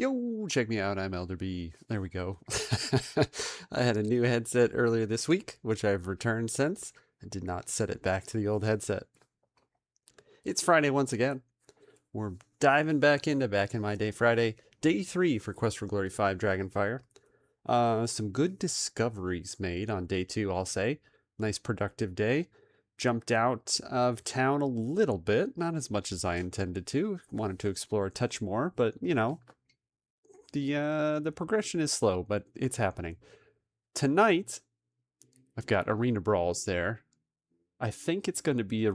Yo, check me out. I'm Elder B. There we go. I had a new headset earlier this week, which I've returned since. I did not set it back to the old headset. It's Friday once again. We're diving back into Back in My Day Friday, day 3 for Quest for Glory 5 Dragonfire. Some good discoveries made on day 2, I'll say. Nice productive day. Jumped out of town a little bit, not as much as I intended to. Wanted to explore a touch more, but you know, the progression is slow, but it's happening. Tonight, I've got arena brawls there. I think it's going to be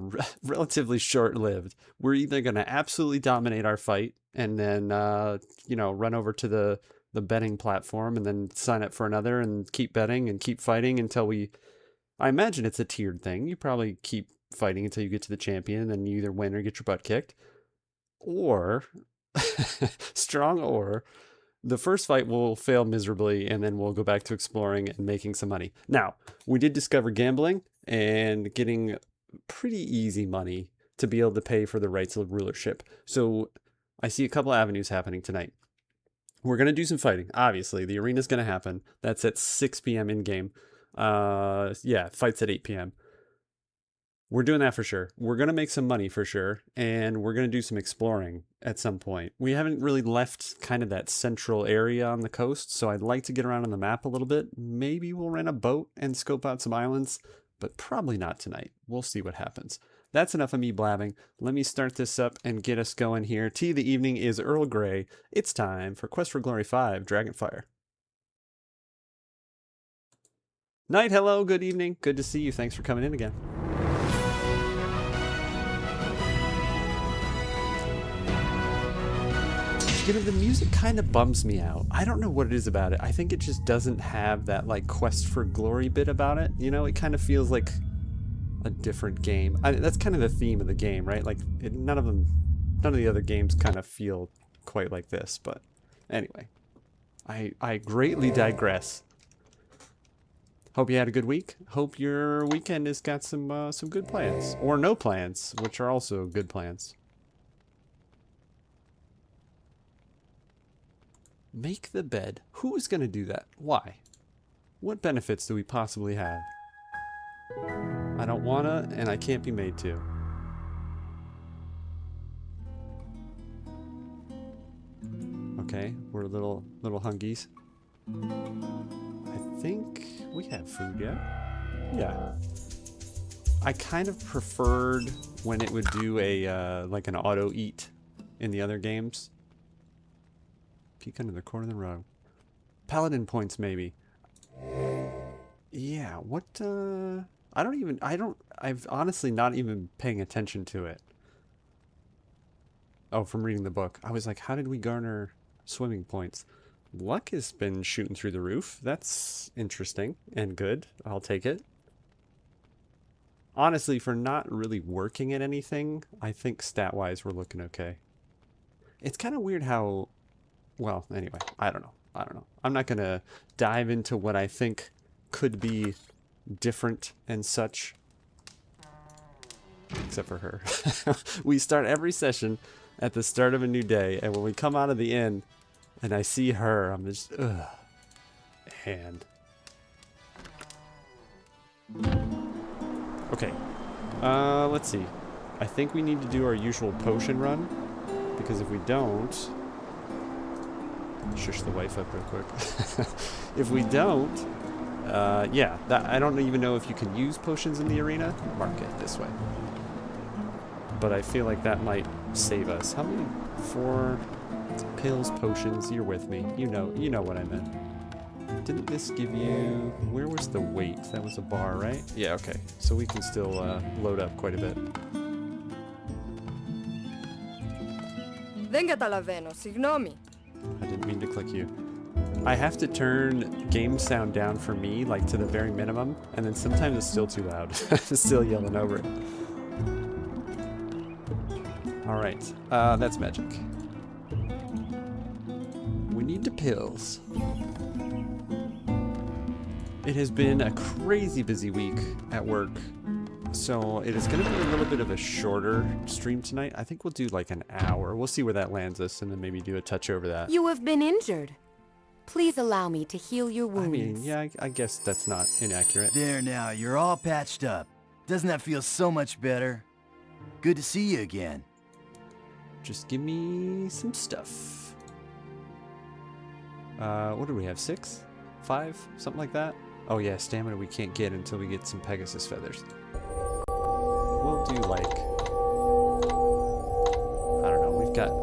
relatively short-lived. We're either going to absolutely dominate our fight and then, run over to the betting platform and then sign up for another and keep betting and keep fighting until we... I imagine it's a tiered thing. You probably keep fighting until you get to the champion and then you either win or get your butt kicked. Or, strong or... the first fight will fail miserably, and then we'll go back to exploring and making some money. Now, we did discover gambling and getting pretty easy money to be able to pay for the Rites of Rulership. So I see a couple avenues happening tonight. We're going to do some fighting. Obviously, the arena's going to happen. That's at 6 p.m. in-game. Fights at 8 p.m. We're doing that for sure. We're going to make some money for sure, and we're going to do some exploring at some point. We haven't really left kind of that central area on the coast, so I'd like to get around on the map a little bit. Maybe we'll rent a boat and scope out some islands, but probably not tonight. We'll see what happens. That's enough of me blabbing. Let me start this up and get us going here. Tea of the evening is Earl Grey. It's time for Quest for Glory 5 Dragonfire. Night, hello, good evening. Good to see you. Thanks for coming in again. You know, the music kind of bums me out. I don't know what it is about it. I think it just doesn't have that like Quest for Glory bit about it. You know, it kind of feels like a different game. That's kind of the theme of the game, right? Like none of the other games kind of feel quite like this. But anyway, I greatly digress. Hope you had a good week. Hope your weekend has got some good plans or no plans, which are also good plans. Make the bed. Who is going to do that? Why? What benefits do we possibly have? I don't wanna, and I can't be made to. Okay, we're little hungies. I think we have food, yeah? Yeah. I kind of preferred when it would do a like an auto eat in the other games. Peek under the corner of the rug. Paladin points, maybe. Yeah, what, I've honestly not even paying attention to it. Oh, from reading the book. I was like, how did we garner swimming points? Luck has been shooting through the roof. That's interesting and good. I'll take it. Honestly, for not really working at anything, I think stat-wise we're looking okay. It's kind of weird how... Well, anyway, I don't know. I'm not going to dive into what I think could be different and such. Except for her. We start every session at the start of a new day, and when we come out of the inn and I see her, I'm just, ugh. And. Okay. Let's see. I think we need to do our usual potion run, because if we don't... Shush the wife up real quick. If we don't, I don't even know if you can use potions in the arena. Mark it this way. But I feel like that might save us. How many? 4 pills, potions. You're with me. You know what I meant. Didn't this give you? Where was the weight? That was a bar, right? Yeah. Okay. So we can still load up quite a bit. Venga talaveno, signomi. I didn't mean to click you. I have to turn game sound down for me, like to the very minimum, and then sometimes it's still too loud. I'm still yelling over it. Alright, that's magic. We need the pills. It has been a crazy busy week at work. So it is going to be a little bit of a shorter stream tonight. I think we'll do like an hour. We'll see where that lands us and then maybe do a touch over that. You have been injured. Please allow me to heal your wounds. I mean, yeah, I guess that's not inaccurate. There now, you're all patched up. Doesn't that feel so much better? Good to see you again. Just give me some stuff. What do we have? 6? 5? Something like that? Oh yeah, stamina we can't get until we get some Pegasus feathers. We'll do like, I don't know,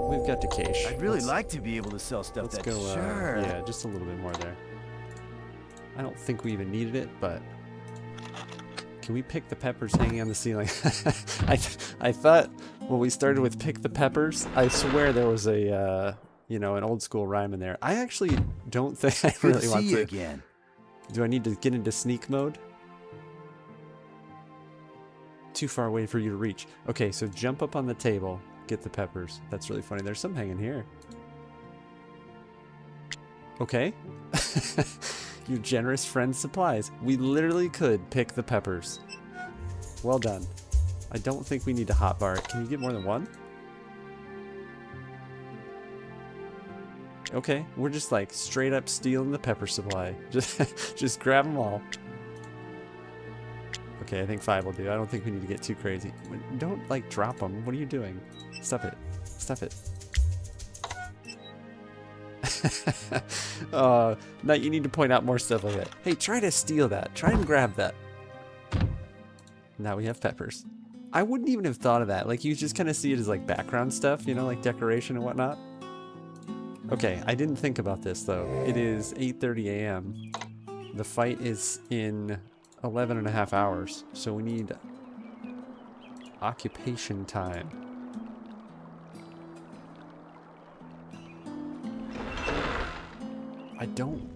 we've got Decay. I'd really like to be able to sell stuff Let's that's go, sure. yeah, just a little bit more there. I don't think we even needed it, but can we pick the peppers hanging on the ceiling? I thought when we started with pick the peppers, I swear there was a you know, an old school rhyme in there. I actually don't think I really want to. Good to see you again. Do I need to get into sneak mode? Too far away for you to reach. Okay, so jump up on the table, get the peppers. That's really funny. There's some hanging here. Okay. Your generous friend supplies. We literally could pick the peppers. Well done. I don't think we need to hotbar it. Can you get more than one? Okay, we're just like straight up stealing the pepper supply. Just grab them all. Okay, I think 5 will do. I don't think we need to get too crazy. Don't like drop them. What are you doing? Stuff it. Stuff it. Now you need to point out more stuff like that. Hey, try to steal that. Try and grab that. Now we have peppers. I wouldn't even have thought of that. Like, you just kind of see it as like background stuff, you know, like decoration and whatnot. Okay, I didn't think about this though. It is 8:30 a.m. The fight is in 11 and a half hours, so we need occupation time. I don't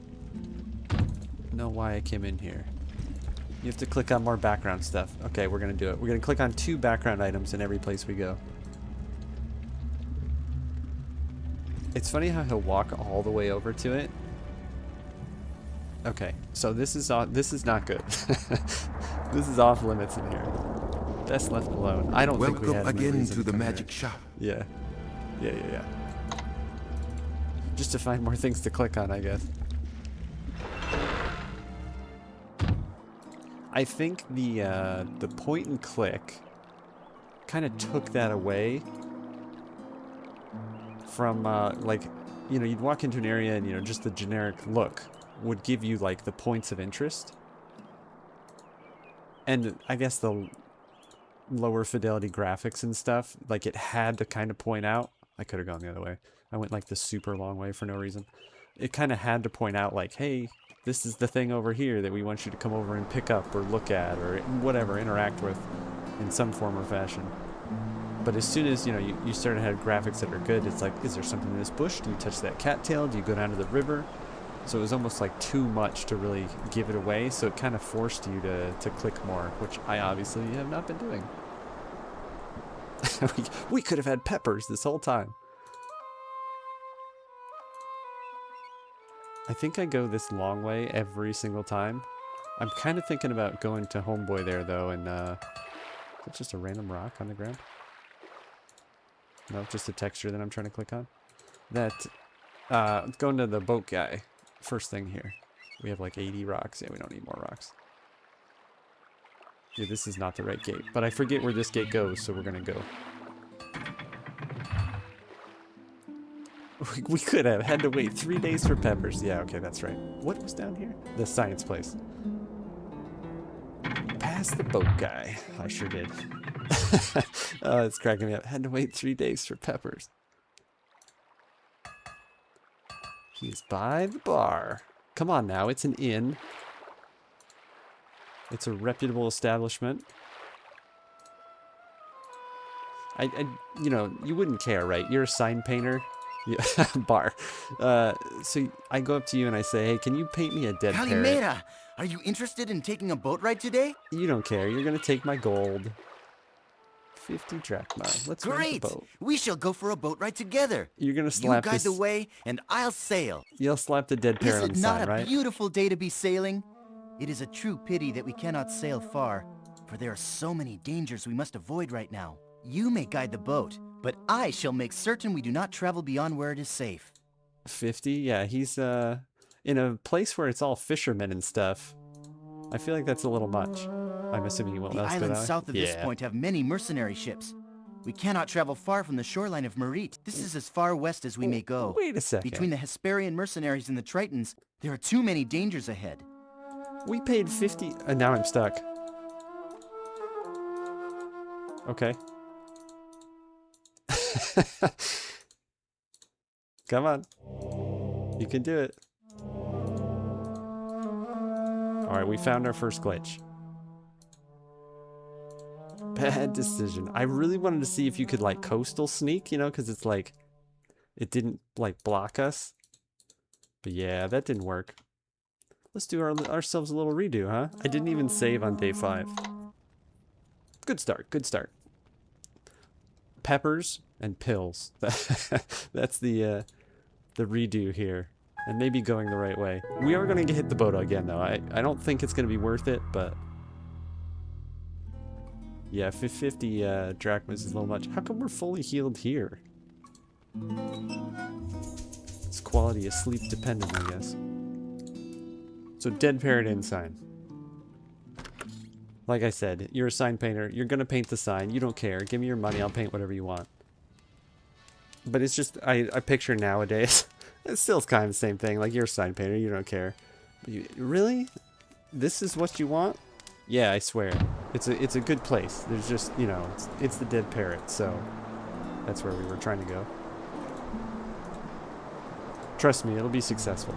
know why I came in here. You have to click on more background stuff. Okay, we're gonna do it. We're gonna click on 2 background items in every place we go. It's funny how he'll walk all the way over to it. Okay, so this is not good. This is off limits in here. Best left alone. I don't think we had Welcome again to the here. magic shop. Yeah. Yeah. Just to find more things to click on, I guess. I think the point and click kind of took that away from like, you know, you'd walk into an area and, you know, just the generic look would give you like the points of interest, and I guess the lower fidelity graphics and stuff, like it had to kind of point out. I could have gone the other way. I went like the super long way for no reason. It kind of had to point out like, hey, this is the thing over here that we want you to come over and pick up or look at or whatever, interact with in some form or fashion. But as soon as, you know, you start to have graphics that are good, it's like, is there something in this bush? Do you touch that cattail? Do you go down to the river? So it was almost like too much to really give it away. So it kind of forced you to click more, which I obviously have not been doing. we could have had peppers this whole time. I think I go this long way every single time. I'm kind of thinking about going to Homeboy there though, and it's just a random rock on the ground. No, just a texture that I'm trying to click on. That, going to the boat guy. First thing here. We have like 80 rocks. Yeah, we don't need more rocks. Yeah, this is not the right gate. But I forget where this gate goes, so we're gonna go. We could have had to wait 3 days for peppers. Yeah, okay, that's right. What was down here? The science place. Past the boat guy. I sure did. Oh, it's cracking me up. Had to wait 3 days for peppers. He's by the bar. Come on now, it's an inn. It's a reputable establishment. You know, you wouldn't care, right? You're a sign painter. Yeah, bar. So I go up to you and I say, hey, can you paint me a dead parrot? Calimera, are you interested in taking a boat ride today? You don't care. You're gonna take my gold. 50 drachma. Let's rent the boat. We shall go for a boat ride together. You're gonna slap You guide this. the way, and I'll sail. You'll slap the dead parrot on Is the it not sign, a right? beautiful day to be sailing? It is a true pity that we cannot sail far, for there are so many dangers we must avoid right now. You may guide the boat, but I shall make certain we do not travel beyond where it is safe. 50? Yeah, he's in a place where it's all fishermen and stuff. I feel like that's a little much. I'm assuming you won't The let us go islands that way? south of this Yeah. point have many mercenary ships. We cannot travel far from the shoreline of Marit. This is as far west as we may go. Wait a second. Between the Hesperian mercenaries and the Tritons, there are too many dangers ahead. We paid 50, and now I'm stuck. Okay. Come on. You can do it. Alright, we found our first glitch. Bad decision. I really wanted to see if you could, like, coastal sneak, you know, because it's like, it didn't, like, block us. But yeah, that didn't work. Let's do ourselves a little redo, huh? I didn't even save on day 5. Good start, good start. Peppers and pills. That's the redo here. And maybe going the right way. We are going to hit the boat again, though. I don't think it's going to be worth it, but... Yeah, 50 drachmas is a little much. How come we're fully healed here? It's quality of sleep dependent, I guess. So, Dead Parrot Inn sign. Like I said, you're a sign painter. You're going to paint the sign. You don't care. Give me your money. I'll paint whatever you want. But it's just, I picture nowadays, it's still kind of the same thing. Like, you're a sign painter. You don't care. But really? This is what you want? Yeah, I swear. It's a good place. There's just, you know, it's the Dead Parrot, so that's where we were trying to go. Trust me, it'll be successful.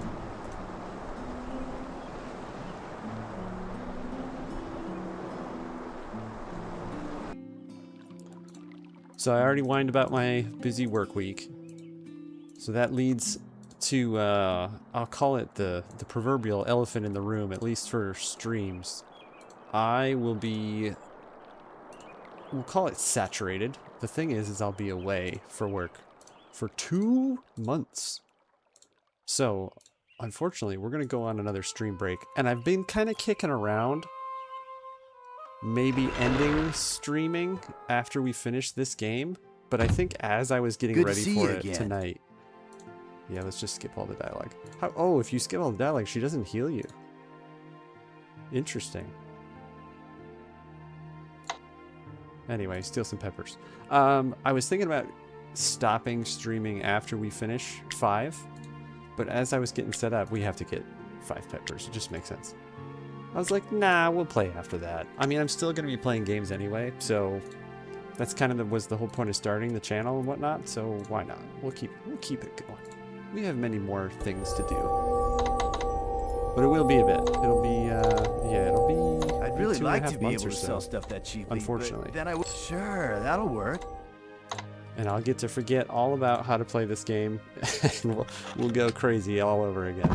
So I already whined about my busy work week. So that leads to, I'll call it the proverbial elephant in the room, at least for streams. We'll call it saturated. The thing is I'll be away for work for 2 months. So, unfortunately, we're going to go on another stream break. And I've been kind of kicking around maybe ending streaming after we finish this game. But I think as I was getting ready for it tonight... Yeah, let's just skip all the dialogue. Oh, if you skip all the dialogue, she doesn't heal you. Interesting. Anyway, steal some peppers. I was thinking about stopping streaming after we finish 5. But as I was getting set up, we have to get 5 peppers. It just makes sense. I was like, nah, we'll play after that. I mean, I'm still going to be playing games anyway, so that's kind of was the whole point of starting the channel and whatnot, so why not? We'll keep it going. We have many more things to do. But it will be a bit. It'll be, yeah, it'll be I'd really like to be able to so, sell stuff that cheaply, unfortunately. but then I would... Sure, that'll work. And I'll get to forget all about how to play this game, and we'll go crazy all over again.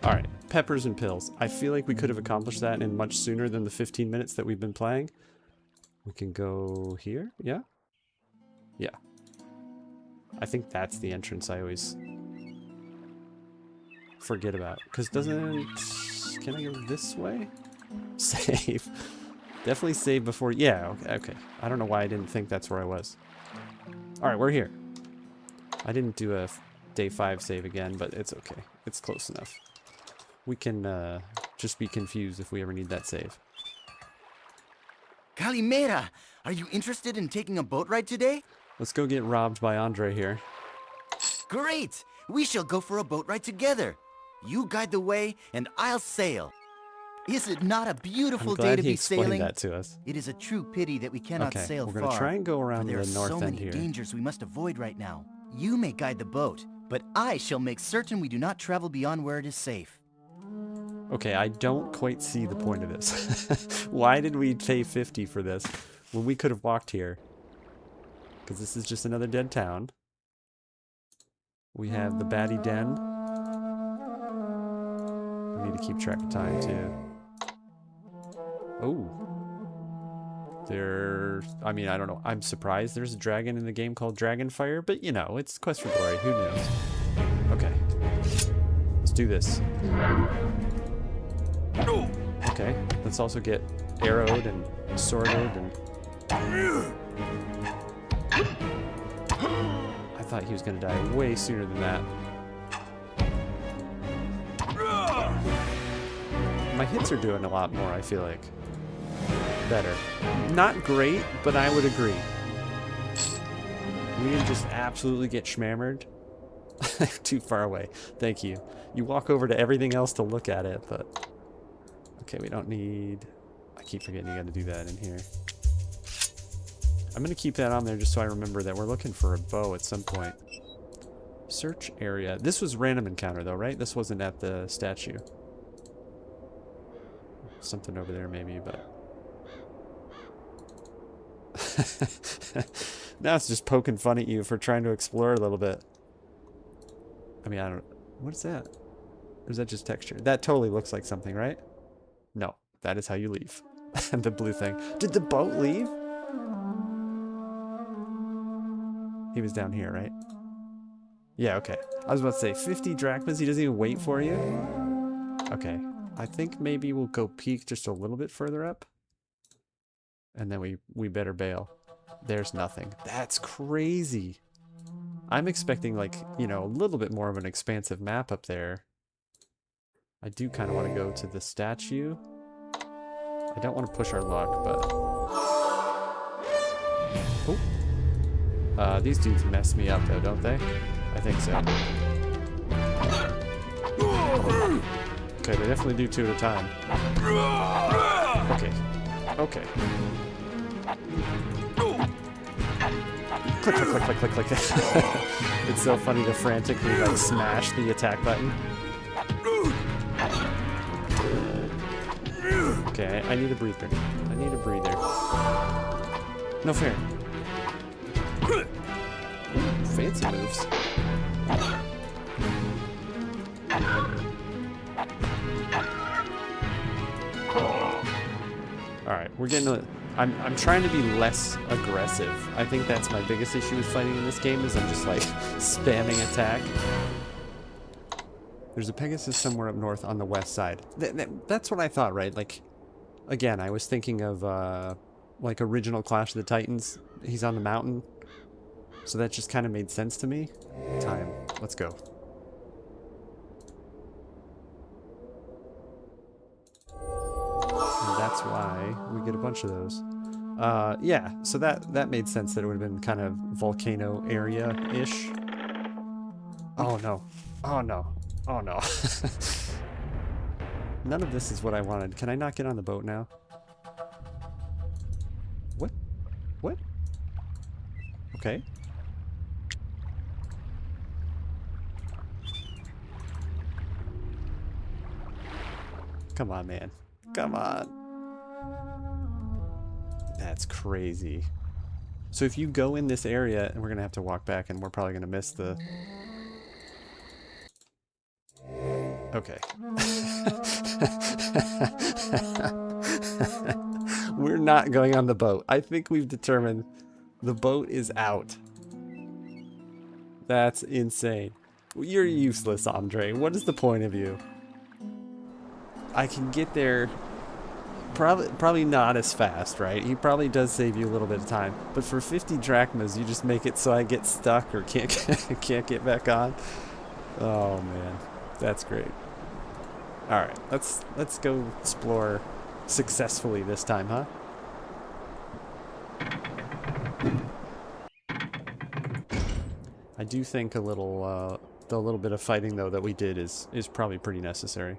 Alright, peppers and pills. I feel like we could have accomplished that in much sooner than the 15 minutes that we've been playing. We can go here, yeah? Yeah. I think that's the entrance I always forget about. Because doesn't... Can I go this way? Save. Definitely save before... Yeah, okay. I don't know why I didn't think that's where I was. Alright, we're here. I didn't do a day 5 save again, but it's okay. It's close enough. We can just be confused if we ever need that save. Calimera, are you interested in taking a boat ride today? Let's go get robbed by Andre here. Great! We shall go for a boat ride together. You guide the way, and I'll sail. Is it not a beautiful day to be sailing? That to us. It is a true pity that we cannot sail far. We're gonna try and go around the there are north so end many here. dangers we must avoid right now. You may guide the boat, but I shall make certain we do not travel beyond where it is safe. Okay, I don't quite see the point of this. Why did we pay 50 for this when we could have walked here? Because this is just another dead town. We have the baddie den. We need to keep track of time too. Oh. I mean, I don't know. I'm surprised there's a dragon in the game called Dragonfire, but you know, it's Quest for Glory. Who knows? Okay. Let's do this. Okay, let's also get arrowed and sworded and... I thought he was going to die way sooner than that. My hits are doing a lot more, I feel like. Better. Not great, but I would agree. We can just absolutely get schmammered. Too far away. Thank you. You walk over to everything else to look at it, but... Okay, we don't need... I keep forgetting you gotta do that in here. I'm gonna keep that on there just so I remember that we're looking for a bow at some point. Search area. This was random encounter though, right? This wasn't at the statue. Something over there maybe, but... Now it's just poking fun at you for trying to explore a little bit. I mean, I don't... What is that? Or is that just texture? That totally looks like something, right? No. That is how you leave. The blue thing. Did the boat leave? He was down here, right? Yeah, okay. I was about to say, 50 drachmas? He doesn't even wait for you? Okay. I think maybe we'll go peek just a little bit further up. And then we better bail. There's nothing. That's crazy. I'm expecting, like, you know, a little bit more of an expansive map up there. I do kind of want to go to the statue. I don't want to push our luck, but... Oh. These dudes mess me up, though, don't they? I think so. Okay, they definitely do two at a time. Okay. Okay. Click, click, click, click, click, click. It's so funny to frantically, like, smash the attack button. Okay, I need a breather. I need a breather. No fair. Ooh, fancy moves. Alright, we're getting a... I'm trying to be less aggressive. I think that's my biggest issue with fighting in this game, is I'm just like spamming attack. There's a Pegasus somewhere up north on the west side. That's what I thought, right? Like, again, I was thinking of like original Clash of the Titans. He's on the mountain. So that just kind of made sense to me. Time. Let's go. That's why we get a bunch of those. Yeah, so that made sense that it would have been kind of volcano area-ish. Oh no. Oh no. Oh no. None of this is what I wanted. Can I not get on the boat now? What? What? Okay. Come on, man. Come on. That's crazy. So if you go in this area, and we're gonna have to walk back, and we're probably gonna miss the... Okay. We're not going on the boat. I think we've determined the boat is out. That's insane. You're useless, Andre. What is the point of you? I can get there... Probably not as fast, right? He probably does save you a little bit of time, but for 50 drachmas, you just make it so I get stuck or can't get back on. Oh man, that's great. All right, let's go explore successfully this time, huh? I do think the little bit of fighting though that we did is probably pretty necessary.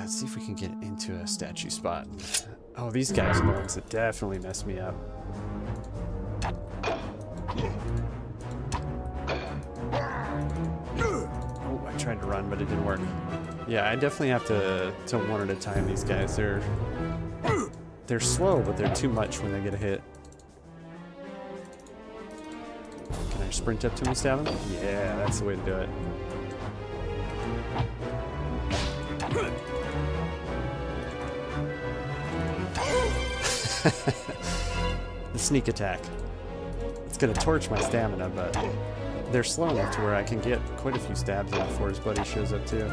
Let's see if we can get into a statue spot. Oh, these guys are the ones that definitely messed me up. Oh, I tried to run, but it didn't work. Yeah, I definitely have to one at a time. These guys, they're slow, but they're too much when they get a hit. Can I sprint up to him and stab him? Yeah, that's the way to do it. The sneak attack. It's gonna torch my stamina, but they're slow enough to where I can get quite a few stabs in before his buddy shows up too.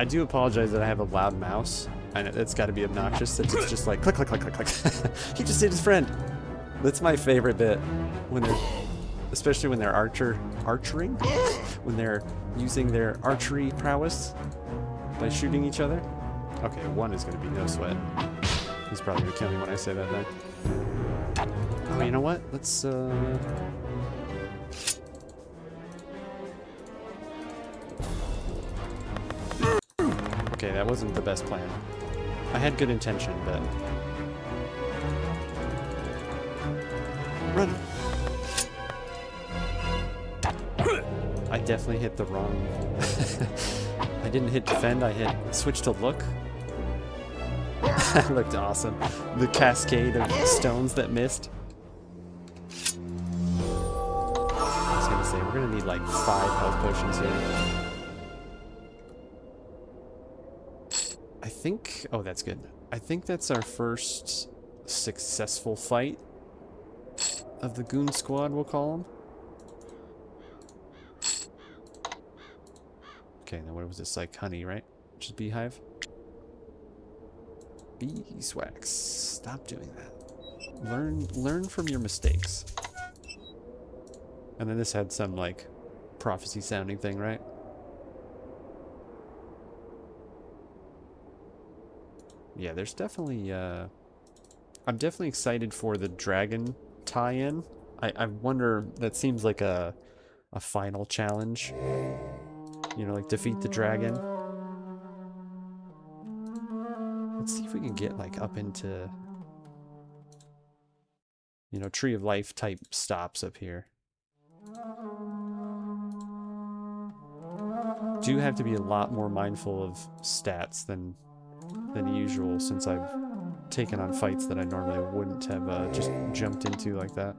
I do apologize that I have a loud mouse. I know it's got to be obnoxious since it's just like click, click, click, click, click. He just hit his friend. That's my favorite bit when they're, especially when they're archering, when they're using their archery prowess by shooting each other. Okay, one is going to be no sweat. He's probably going to kill me when I say that then. Oh, you know what? Let's, okay, that wasn't the best plan. I had good intention, but... Run! I definitely hit the wrong... I didn't hit defend, I hit switch to look. That looked awesome. The cascade of stones that missed. I was gonna say, we're gonna need like 5 health potions here. I think... Oh, that's good. I think that's our first successful fight of the goon squad, we'll call them. Okay, now what was this? Like honey, right? Which is beehive. Beeswax. Stop doing that. Learn from your mistakes. And then this had some like prophecy sounding thing, right? Yeah, there's definitely I'm definitely excited for the dragon tie-in. I wonder, that seems like a final challenge. You know, like defeat the dragon. Let's see if we can get like up into, you know, Tree of Life type stops up here. Do have to be a lot more mindful of stats than usual, since I've taken on fights that I normally wouldn't have just jumped into like that.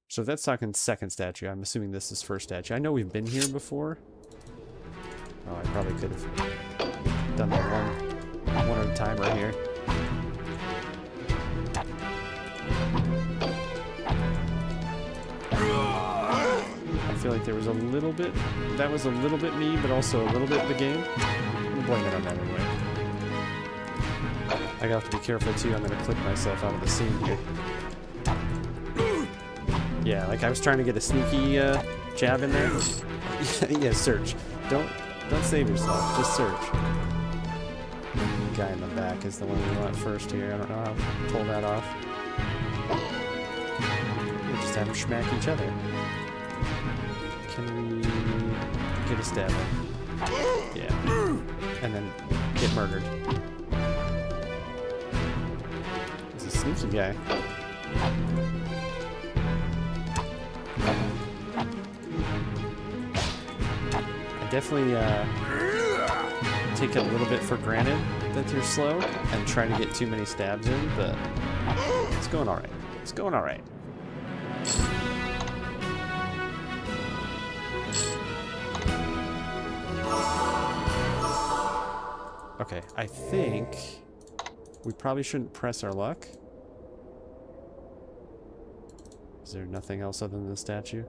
So if that's talking second statue, I'm assuming this is first statue. I know we've been here before. Oh, I probably could have done that one at a time right here. I feel like there was a little bit, that was a little bit me, but also a little bit the game. I'm gonna blame it on that anyway. I have to be careful too, I'm gonna click myself out of the scene here. Yeah, like I was trying to get a sneaky jab in there. Yeah, search. Don't save yourself, just search. The guy in the back is the one we want first here. I don't know how to pull that off. We'll just have them smack each other. Can we get a stab in? Yeah. And then get murdered. He's a sneaky guy. I definitely take it a little bit for granted that you're slow and trying to get too many stabs in, but it's going alright. It's going alright. Okay, I think we probably shouldn't press our luck. Is there nothing else other than the statue?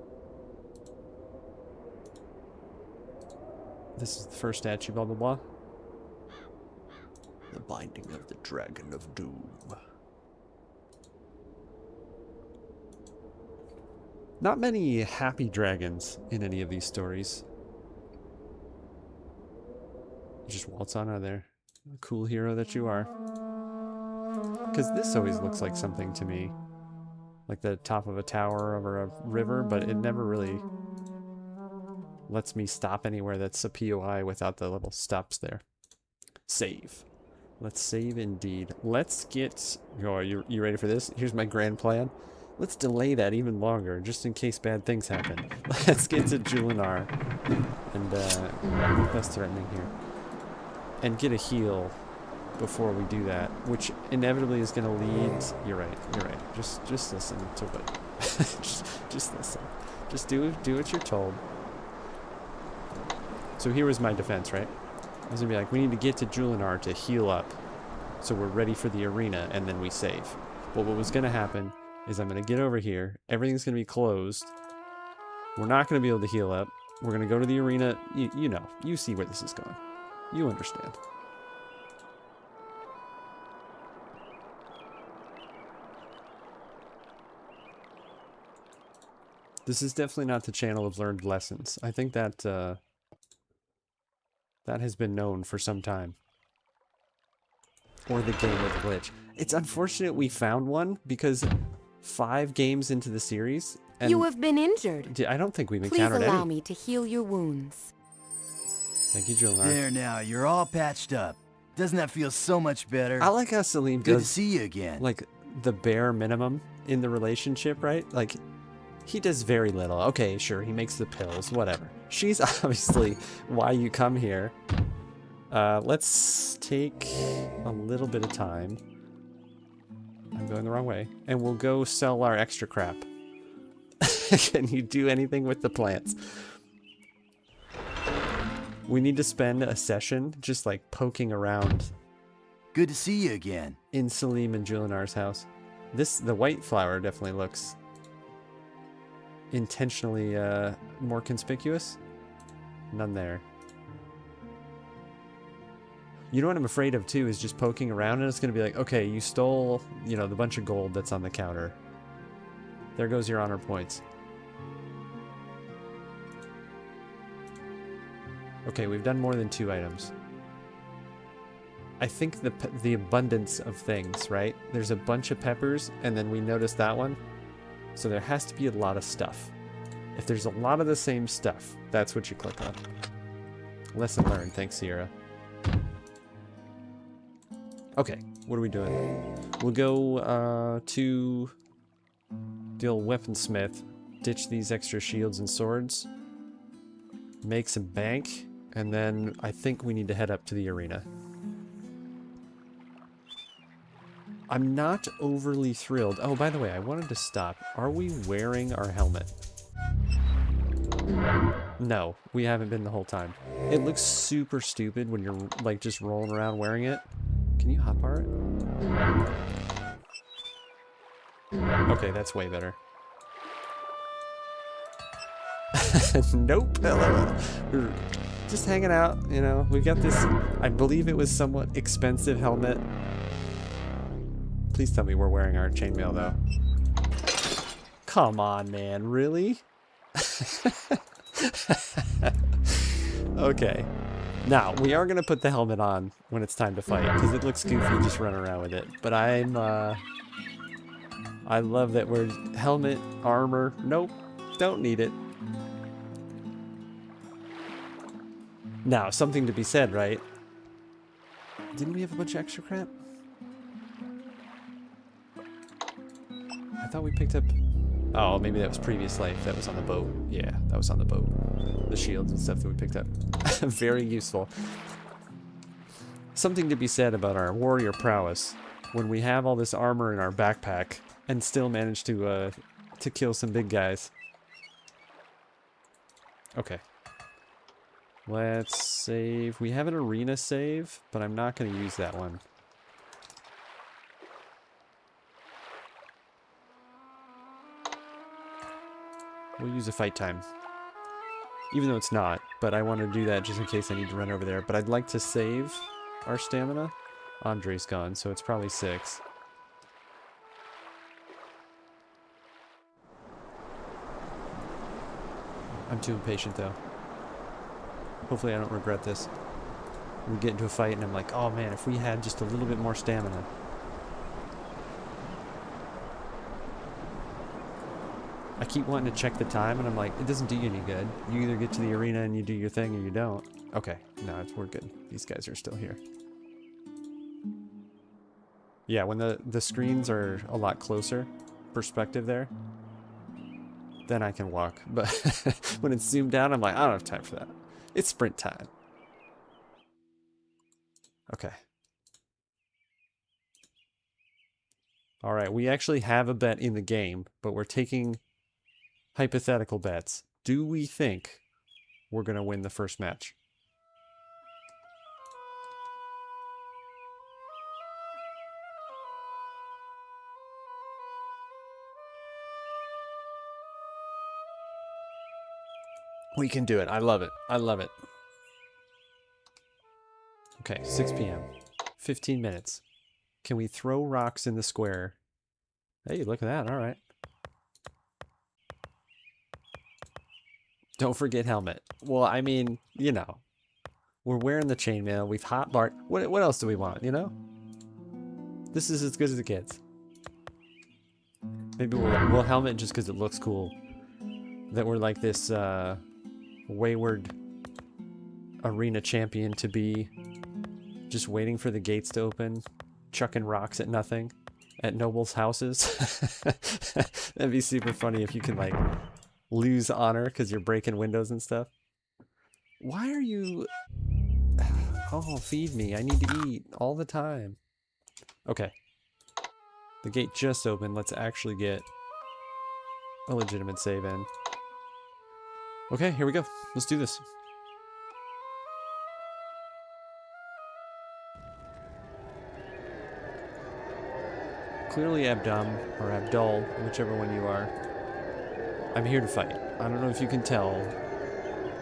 This is the first statue, blah, blah, blah. The binding of the Dragon of Doom. Not many happy dragons in any of these stories. You just waltz on out of there. The cool hero that you are. Because this always looks like something to me. Like the top of a tower over a river, but it never really lets me stop anywhere that's a POI without the little stops there. Save. Let's save indeed. Let's get... Oh, you ready for this? Here's my grand plan. Let's delay that even longer, just in case bad things happen. Let's get to Julinar. And, less threatening here. And get a heal before we do that, which inevitably is going to lead... You're right, you're right. Just listen to what... just listen. Just do what you're told. So here was my defense, right? I was going to be like, we need to get to Julinar to heal up, so we're ready for the arena, and then we save. But what was going to happen is I'm going to get over here, everything's going to be closed, we're not going to be able to heal up, We're going to go to the arena. You know, you see where this is going. You understand. This is definitely not the channel of learned lessons. I think that that has been known for some time. Or the game with glitch. It's unfortunate we found one because 5 games into the series, and You have been injured. I don't think we've Please encountered allow any. me to heal your wounds. Thank you, Jill. There now, you're all patched up. Doesn't that feel so much better? I like how Salim Good to does see you again. like the bare minimum in the relationship, right? Like he does very little. Okay, sure, he makes the pills, whatever. She's obviously why you come here. Let's take a little bit of time. I'm going the wrong way. And we'll go sell our extra crap. Can you do anything with the plants? We need to spend a session just like poking around Good to see you again. in Salim and Julinar's house. The white flower definitely looks intentionally more conspicuous. None there. You know what I'm afraid of too is just poking around and it's going to be like, okay, you stole, you know, the bunch of gold that's on the counter. There goes your honor points. Okay, we've done more than 2 items. I think the abundance of things, right? There's a bunch of peppers and then we noticed that one. So there has to be a lot of stuff. If there's a lot of the same stuff, that's what you click on. Lesson learned. Thanks, Sierra. Okay, what are we doing? We'll go to the old weaponsmith, ditch these extra shields and swords, make some bank, and then I think we need to head up to the arena. I'm not overly thrilled. Oh, by the way, I wanted to stop. Are we wearing our helmet? No, we haven't been the whole time. It looks super stupid when you're like just rolling around wearing it. Can you hotbar it? Okay, that's way better. Nope. Hello. We're just hanging out, you know. We got this, I believe it was somewhat expensive helmet. Please tell me we're wearing our chainmail though. Come on, man, really? Okay. Now, we are going to put the helmet on when it's time to fight, because it looks goofy just running around with it. But I love that we're helmet, armor. Nope, don't need it. Now, something to be said, right? Didn't we have a bunch of extra crap? I thought we picked up... Oh, maybe that was previous life. That was on the boat. Yeah, that was on the boat. The shields and stuff that we picked up. Very useful. Something to be said about our warrior prowess. When we have all this armor in our backpack and still manage to kill some big guys. Okay. Let's save. We have an arena save, but I'm not going to use that one. We'll use a fight time. Even though it's not, but I want to do that just in case I need to run over there. But I'd like to save our stamina. Andre's gone, so it's probably 6. I'm too impatient, though. Hopefully I don't regret this. We get into a fight and I'm like, oh man, if we had just a little bit more stamina. I keep wanting to check the time, and I'm like, it doesn't do you any good. You either get to the arena and you do your thing, or you don't. Okay, no, we're good. These guys are still here. Yeah, when the screens are a lot closer, perspective there, then I can walk. But when it's zoomed out, I'm like, I don't have time for that. It's sprint time. Okay. All right, we actually have a bet in the game, but we're taking hypothetical bets. Do we think we're going to win the first match? We can do it. I love it. I love it. Okay, 6 p.m. 15 minutes. Can we throw rocks in the square? Hey, look at that. All right. Don't forget helmet. Well, I mean, you know, we're wearing the chainmail. We've hot barred. What else do we want, you know? This is as good as it gets. Maybe we'll helmet just because it looks cool. That we're like this wayward arena champion to be. Just waiting for the gates to open. Chucking rocks at nothing. At nobles' houses. That'd be super funny if you can like lose honor because you're breaking windows and stuff. Why are you... Oh, feed me. I need to eat all the time. Okay. The gate just opened. Let's actually get a legitimate save in. Okay, here we go. Let's do this. Clearly Abdom, or Abdul, whichever one you are. I'm here to fight. I don't know if you can tell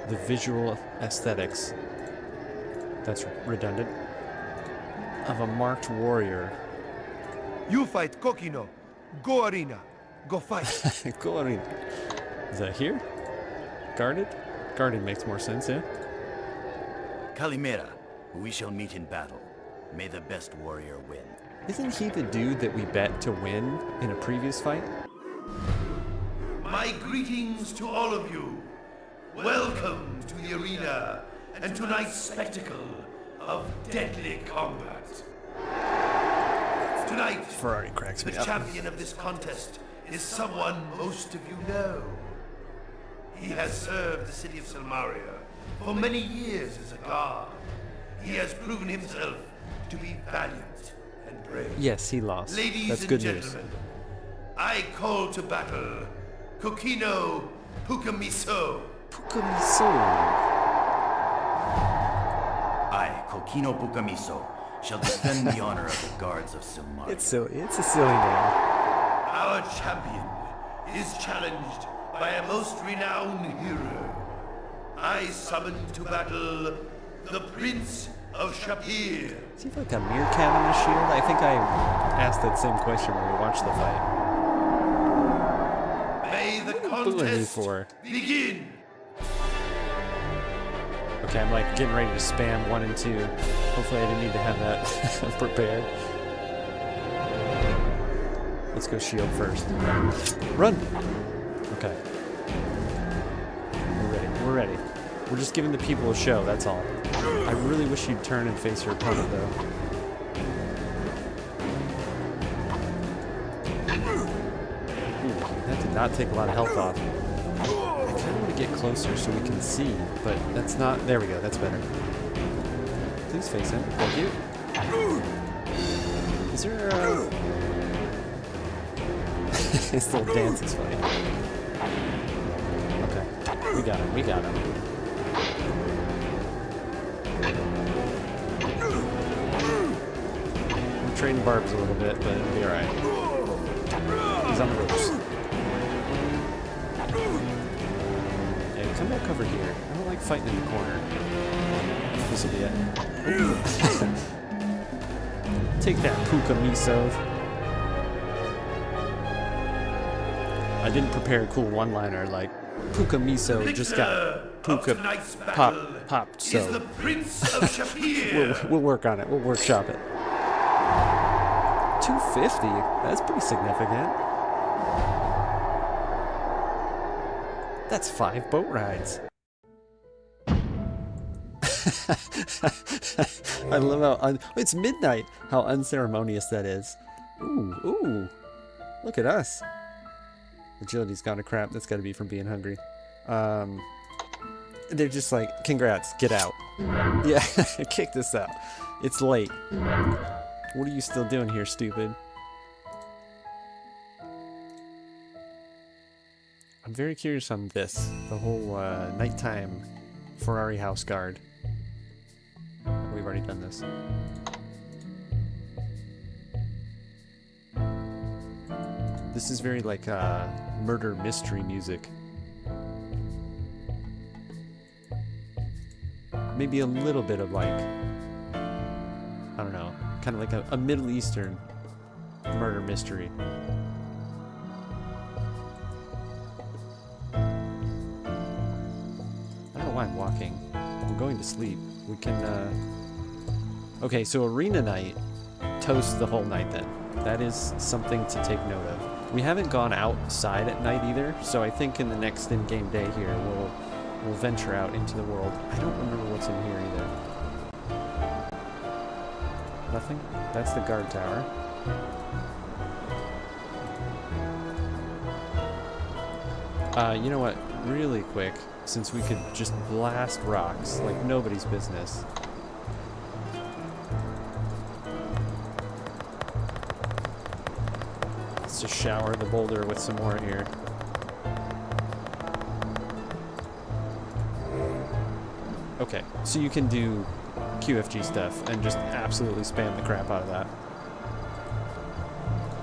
the visual aesthetics, that's redundant, of a marked warrior. You fight Kokino. Go arena. Go fight. Go arena. Is that here? Guarded? Guarded makes more sense, yeah? Kalimera, we shall meet in battle. May the best warrior win. Isn't he the dude that we bet to win in a previous fight? My greetings to all of you. Welcome to the arena and tonight's spectacle of deadly combat. Tonight, Ferrari cracks me the up. champion of this contest is someone most of you know. He has served the city of Silmaria for many years as a guard. He has proven himself to be valiant and brave. Yes, he lost. Ladies That's and good news. gentlemen, I call to battle Kokino Pukamiso. Pukamiso. I, Kokino Pukamiso, shall defend the honor of the guards of Silmaria. It's silly. It's a silly name. Our champion is challenged by a most renowned hero. I summon to battle the Prince of Shapir. Does he have like a meerkat on his shield? I think I asked that same question when we watched the fight. May the booing me contest for? begin. Okay, I'm like getting ready to spam 1 and 2. Hopefully I didn't need to have that prepared. Let's go shield first. Run! Okay. We're ready. We're ready. We're just giving the people a show, that's all. I really wish you'd turn and face your opponent, though. Ooh, that did not take a lot of health off. I kind of want to get closer so we can see, but that's not... There we go, that's better. Please face him. Thank you. Is there a... His little dance is funny. Okay, we got him, we got him. We're trading barbs a little bit, but it'll be alright. He's on the ropes. Yeah, come back over here. I don't like fighting in the corner. This will be it. Take that, Puka Miso. I didn't prepare a cool one-liner like Puka Miso just got Puka popped, so Is the Prince of Shapir. we'll work on it. We'll workshop it. 250? That's pretty significant. That's 5 boat rides. I love how it's midnight. How unceremonious that is. Ooh, ooh. Look at us. Agility's gone to crap. That's got to be from being hungry. They're just like, congrats, get out. Yeah, kick this out. It's late. What are you still doing here, stupid? I'm very curious on this. The whole nighttime Ferrari house guard. We've already done this. This is very like murder mystery music. maybe a little bit of like, I don't know, kind of like a Middle Eastern murder mystery. I don't know why I'm walking. We're going to sleep. We can, okay, so arena night toasts the whole night then. That is something to take note of. We haven't gone outside at night either, so I think in the next in-game day here, we'll venture out into the world. I don't remember what's in here either. Nothing? That's the guard tower. You know what? Really quick, since we could just blast rocks like nobody's business. Let's just shower the boulder with some more here. Okay, so you can do QFG stuff and just absolutely spam the crap out of that.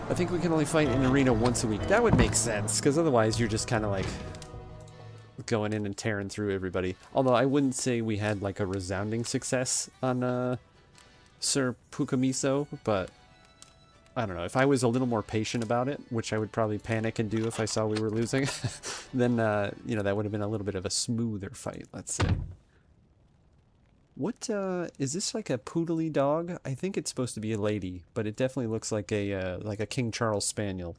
I think we can only fight in arena once a week. That would make sense, because otherwise you're just kind of like going in and tearing through everybody. Although I wouldn't say we had like a resounding success on Sir Pukamiso, but I don't know. If I was a little more patient about it, which I would probably panic and do if I saw we were losing, then, you know, that would have been a little bit of a smoother fight, let's say. What, is this like a poodly dog? I think it's supposed to be a lady, but it definitely looks like a King Charles Spaniel.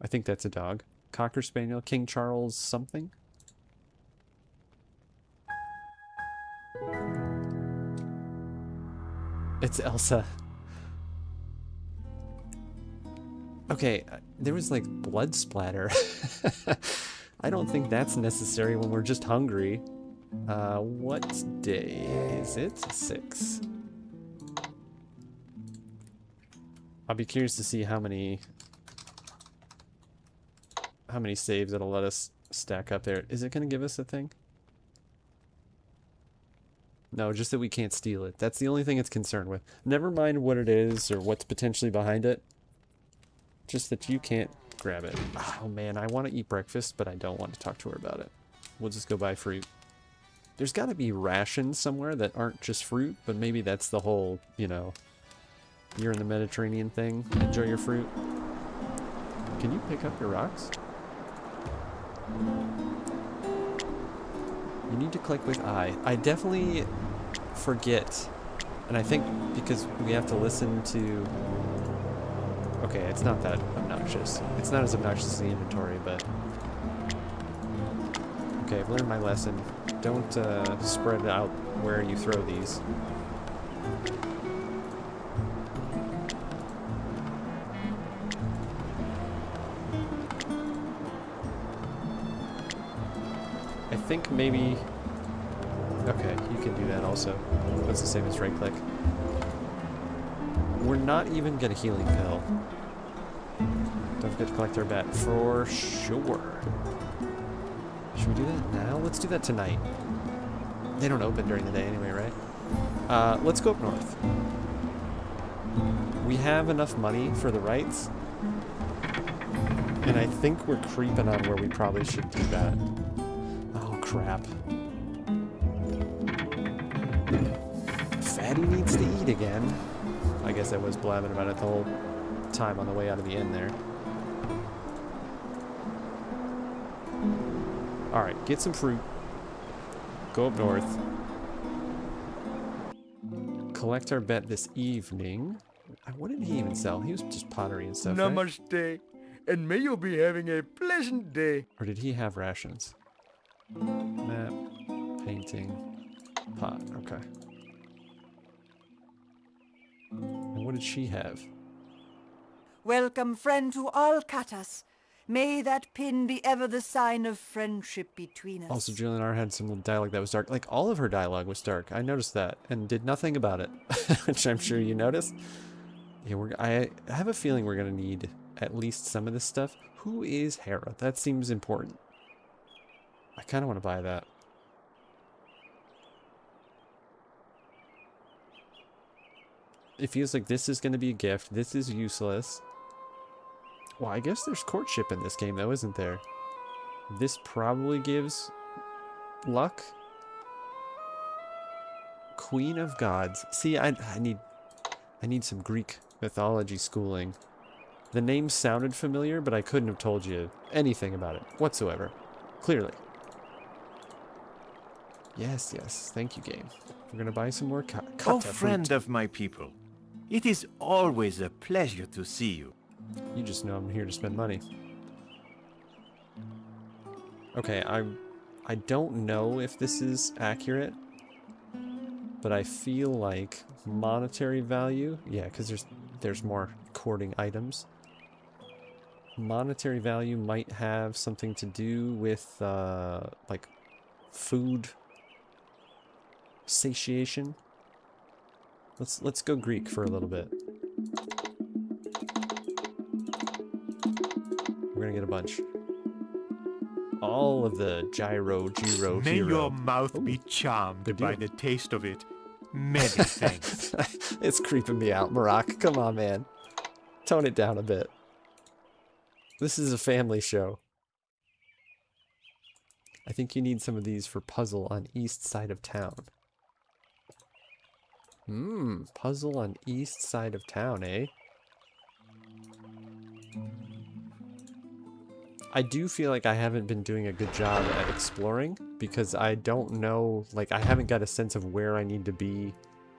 I think that's a dog. Cocker Spaniel, King Charles something? It's Elsa. Okay, there was like blood splatter. I don't think that's necessary when we're just hungry. What day is it? 6. I'll be curious to see how many saves it'll let us stack up there. Is it going to give us a thing? No, just that we can't steal it. That's the only thing it's concerned with. Never mind what it is or what's potentially behind it. Just that you can't grab it. Oh man, I want to eat breakfast, but I don't want to talk to her about it. We'll just go buy fruit. There's got to be rations somewhere that aren't just fruit, but maybe that's the whole, you know, you're in the Mediterranean thing. Enjoy your fruit. Can you pick up your rocks? You need to click with I. I definitely forget, and I think because we have to listen to... Okay, it's not that obnoxious. It's not as obnoxious as the inventory, but... Okay, I've learned my lesson. Don't spread out where you throw these. I think maybe... Okay, you can do that also. That's the same as right click. We're not even gonna healing pill. Don't forget to collect our bet for sure. Should we do that now? Let's do that tonight. They don't open during the day anyway, right? Let's go up north. We have enough money for the rites. And I think we're creeping on where we probably should do that. Oh, crap. Fatty needs to eat again. I guess I was blabbing about it the whole time on the way out of the inn there. Alright, get some fruit. Go up north. Collect our bet this evening. What did he even sell? He was just pottery and stuff, right? Namaste, and may you be having a pleasant day. Or did he have rations? Map, painting, pot, okay. And what did she have? Welcome, friend, to all Katas. May that pin be ever the sign of friendship between us. Also, Julian R. had some dialogue that was dark. Like, all of her dialogue was dark. I noticed that and did nothing about it, which I'm sure you noticed. Yeah, I have a feeling we're going to need at least some of this stuff. Who is Hera? That seems important. I kind of want to buy that. It feels like this is going to be a gift. This is useless. Well, I guess there's courtship in this game, though, isn't there? This probably gives luck. Queen of Gods. See, I need some Greek mythology schooling. The name sounded familiar, but I couldn't have told you anything about it whatsoever. Clearly. Yes, yes. Thank you, game. We're gonna buy some more Oh, kata friend fruit. of my people, it is always a pleasure to see you. You just know I'm here to spend money. Okay, I don't know if this is accurate, but I feel like monetary value, yeah, because there's more courting items. Monetary value might have something to do with like food satiation. Let's go Greek for a little bit. We're gonna get a bunch. All of the gyro, gyro, May hero. your mouth be Ooh, charmed good by deal. the taste of it. Many thanks. It's creeping me out, Marak. Come on, man. Tone it down a bit. This is a family show. I think you need some of these for puzzle on east side of town. Puzzle on east side of town, eh? I do feel like I haven't been doing a good job at exploring because I don't know, like I haven't got a sense of where I need to be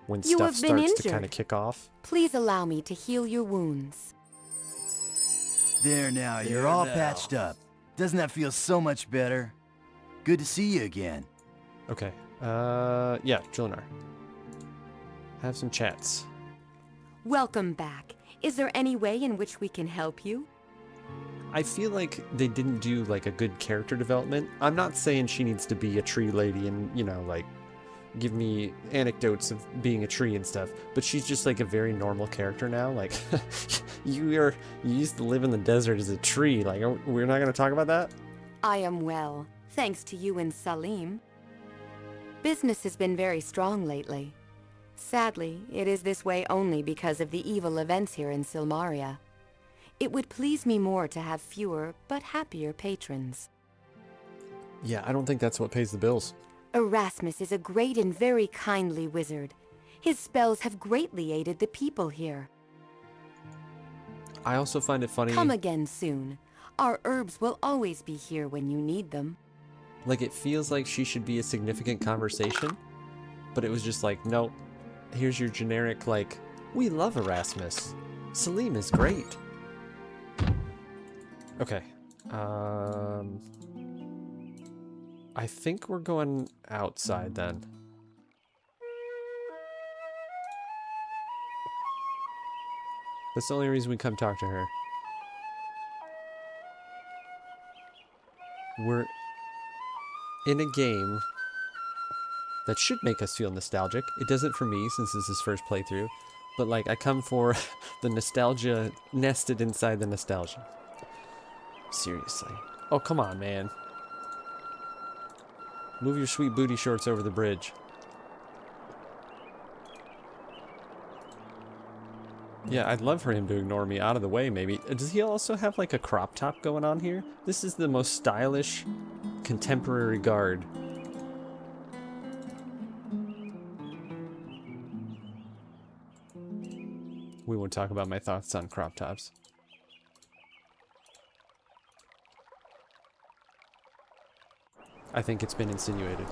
when You stuff have been starts to kind of injured. kick off. Please allow me to heal your wounds. There now, you're There all now. patched up. Doesn't that feel so much better? Good to see you again. Okay, yeah, Jolinar. Have some chats. Welcome back. Is there any way in which we can help you? I feel like they didn't do like a good character development. I'm not saying she needs to be a tree lady and, you know, like give me anecdotes of being a tree and stuff, but she's just like a very normal character now. Like you used to live in the desert as a tree. Like we're not going to talk about that? I am well, thanks to you and Salim. Business has been very strong lately. Sadly, it is this way only because of the evil events here in Silmaria. It would please me more to have fewer, but happier patrons. Yeah, I don't think that's what pays the bills. Erasmus is a great and very kindly wizard. His spells have greatly aided the people here. I also find it funny, Come again soon. Our herbs will always be here when you need them. like it feels like she should be a significant conversation, but it was just like, nope, here's your generic, like, we love Erasmus. Salim is great. Okay. I think we're going outside then. That's the only reason we come talk to her. We're in a game that should make us feel nostalgic. It doesn't for me since this is first playthrough, but like I come for the nostalgia nested inside the nostalgia. Seriously. Oh, come on, man. Move your sweet booty shorts over the bridge. Yeah, I'd love for him to ignore me out of the way, maybe. Does he also have, like, a crop top going on here? This is the most stylish, contemporary guard. We won't talk about my thoughts on crop tops. I think it's been insinuated.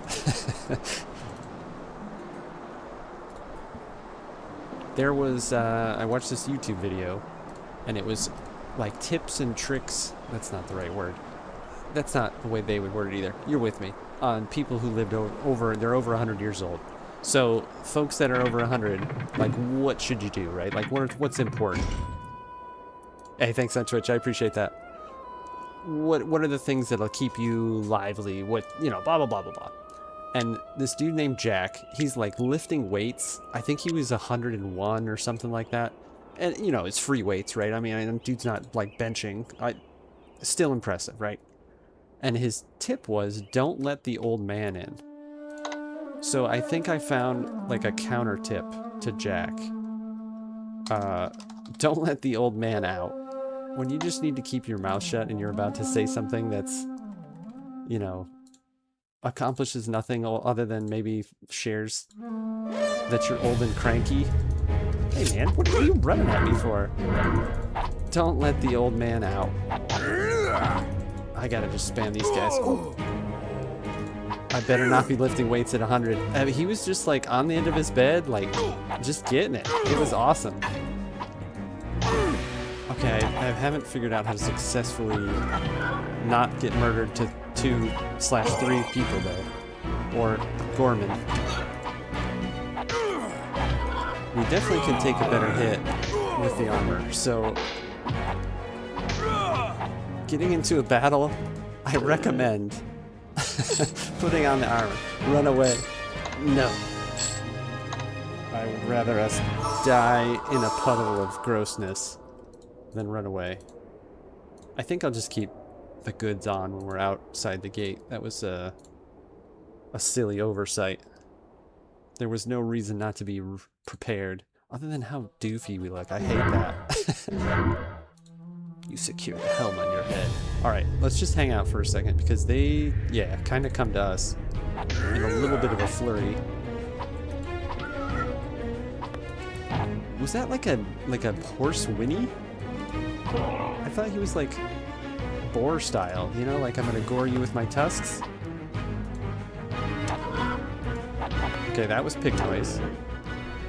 There was, I watched this YouTube video, and it was like tips and tricks. That's not the right word. That's not the way they would word it either. You're with me. On people who lived they're over 100 years old. So folks that are over 100, like what should you do, right? Like what's important? Hey, thanks on Twitch. I appreciate that. What are the things that'll keep you lively? What, you know, blah, blah, blah, blah, blah. And this dude named Jack, he's like lifting weights. I think he was 101 or something like that. And, you know, it's free weights, right? I mean, dude's not like benching. Still impressive, right? And his tip was, don't let the old man in. So I think I found like a counter tip to Jack. Don't let the old man out. When you just need to keep your mouth shut and you're about to say something that's, you know, accomplishes nothing other than maybe shares that you're old and cranky. Hey man, what are you running at me for? Don't let the old man out. I gotta just spam these guys. Ooh. I better not be lifting weights at 100. I mean, he was just like on the end of his bed, like just getting it. It was awesome. Okay, I haven't figured out how to successfully not get murdered to 2/3 people though. Or Gorman. We definitely can take a better hit with the armor, so getting into a battle, I recommend putting on the armor. Run away. No. I would rather us die in a puddle of grossness than run away. I think I'll just keep the goods on when we're outside the gate. That was a silly oversight. There was no reason not to be prepared, other than how doofy we look. I hate that. You secure the helm on your head. Alright, let's just hang out for a second, because they, yeah, kind of come to us in a little bit of a flurry. Was that like a horse whinny? I thought he was like boar style, you know, like I'm gonna gore you with my tusks. Okay, that was pig noise.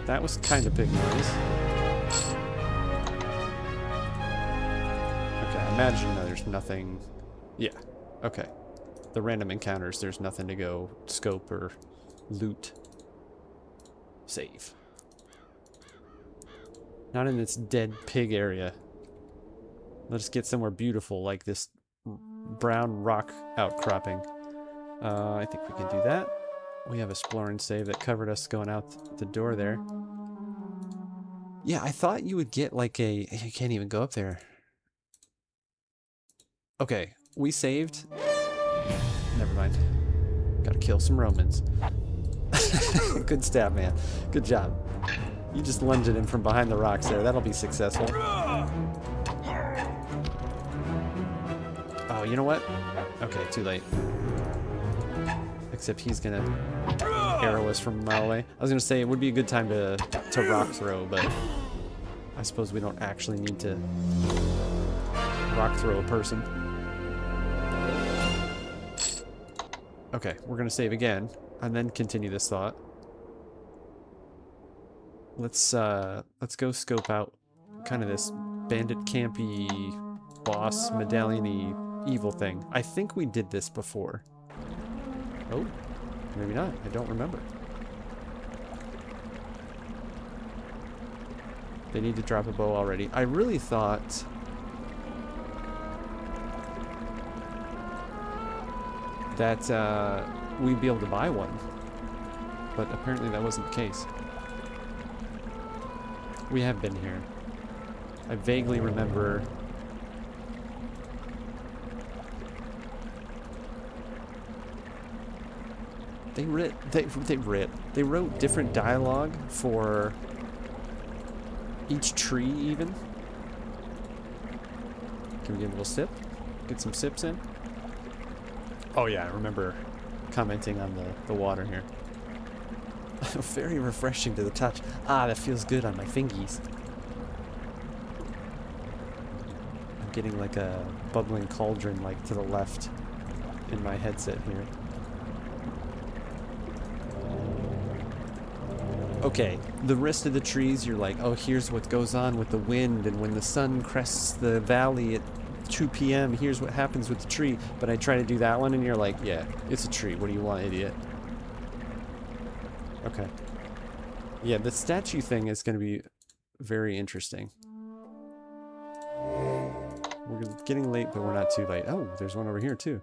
That was kind of pig noise. Okay, I imagine there's nothing. Yeah, okay. The random encounters, there's nothing to go scope or loot. Save. Not in this dead pig area. Let's get somewhere beautiful, like this brown rock outcropping. I think we can do that. We have a exploring save that covered us going out the door there. Yeah, I thought you would get like a... You can't even go up there. Okay, we saved. Never mind. Gotta kill some Romans. Good stab, man. Good job. You just lunged at him from behind the rocks there. That'll be successful. Oh, you know what? Okay, too late. Except he's gonna arrow us from a mile away. I was gonna say it would be a good time to rock throw, but I suppose we don't actually need to rock throw a person. Okay, we're gonna save again, and then continue this thought. Let's go scope out kind of this bandit campy boss medallion-y evil thing. I think we did this before. Oh, maybe not. I don't remember. They need to drop a bow already. I really thought that we'd be able to buy one, but apparently that wasn't the case. We have been here. I vaguely remember. They wrote different dialogue for each tree even. Can we get a little sip? Get some sips in? Oh yeah, I remember commenting on the water here. Very refreshing to the touch. Ah, that feels good on my fingies. I'm getting like a bubbling cauldron like to the left in my headset here. Okay, the rest of the trees, you're like, oh, here's what goes on with the wind, and when the sun crests the valley at 2 p.m., here's what happens with the tree. But I try to do that one, and you're like, yeah, it's a tree. What do you want, idiot? Okay. Yeah, the statue thing is going to be very interesting. We're getting late, but we're not too late. Oh, there's one over here, too.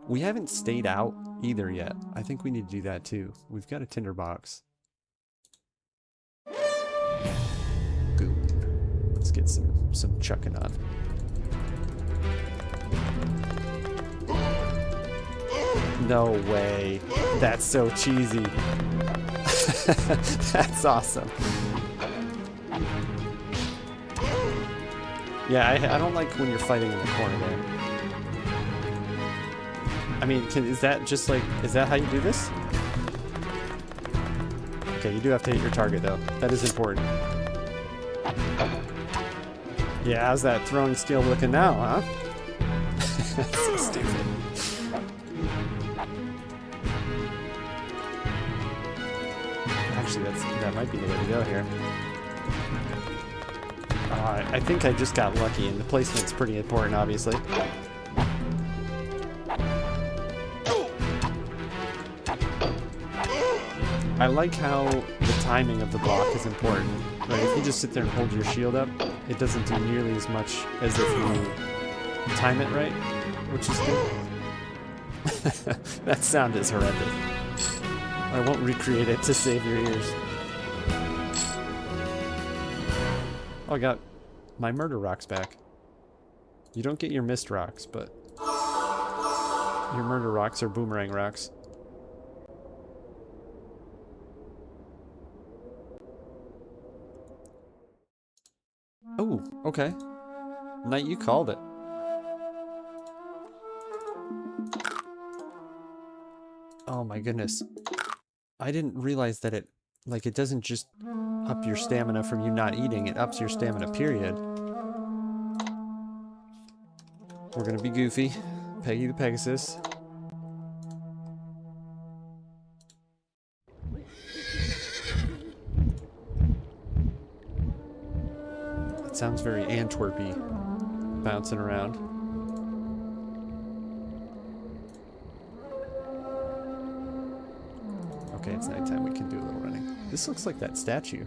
We haven't stayed out either yet. I think we need to do that, too. We've got a tinderbox. Good. Let's get some chucking on. No way. That's so cheesy. That's awesome. Yeah, I don't like when you're fighting in the corner there. I mean, is that just like, is that how you do this? Okay, you do have to hit your target though. That is important. Yeah, how's that throwing skill looking now, huh? That's so stupid. Actually, that might be the way to go here. I think I just got lucky, and the placement's pretty important, obviously. I like how the timing of the block is important. Right? If you just sit there and hold your shield up, it doesn't do nearly as much as if you time it right, which is good. That sound is horrendous. I won't recreate it to save your ears. Oh, I got my murder rocks back. You don't get your mist rocks, but your murder rocks are boomerang rocks. Oh, okay. Knight, you called it. Oh my goodness. I didn't realize that it doesn't just up your stamina from you not eating, it ups your stamina, period. We're gonna be goofy. Peggy the Pegasus. It sounds very Antwerpy, bouncing around. Okay, it's nighttime. We can do a little running. This looks like that statue.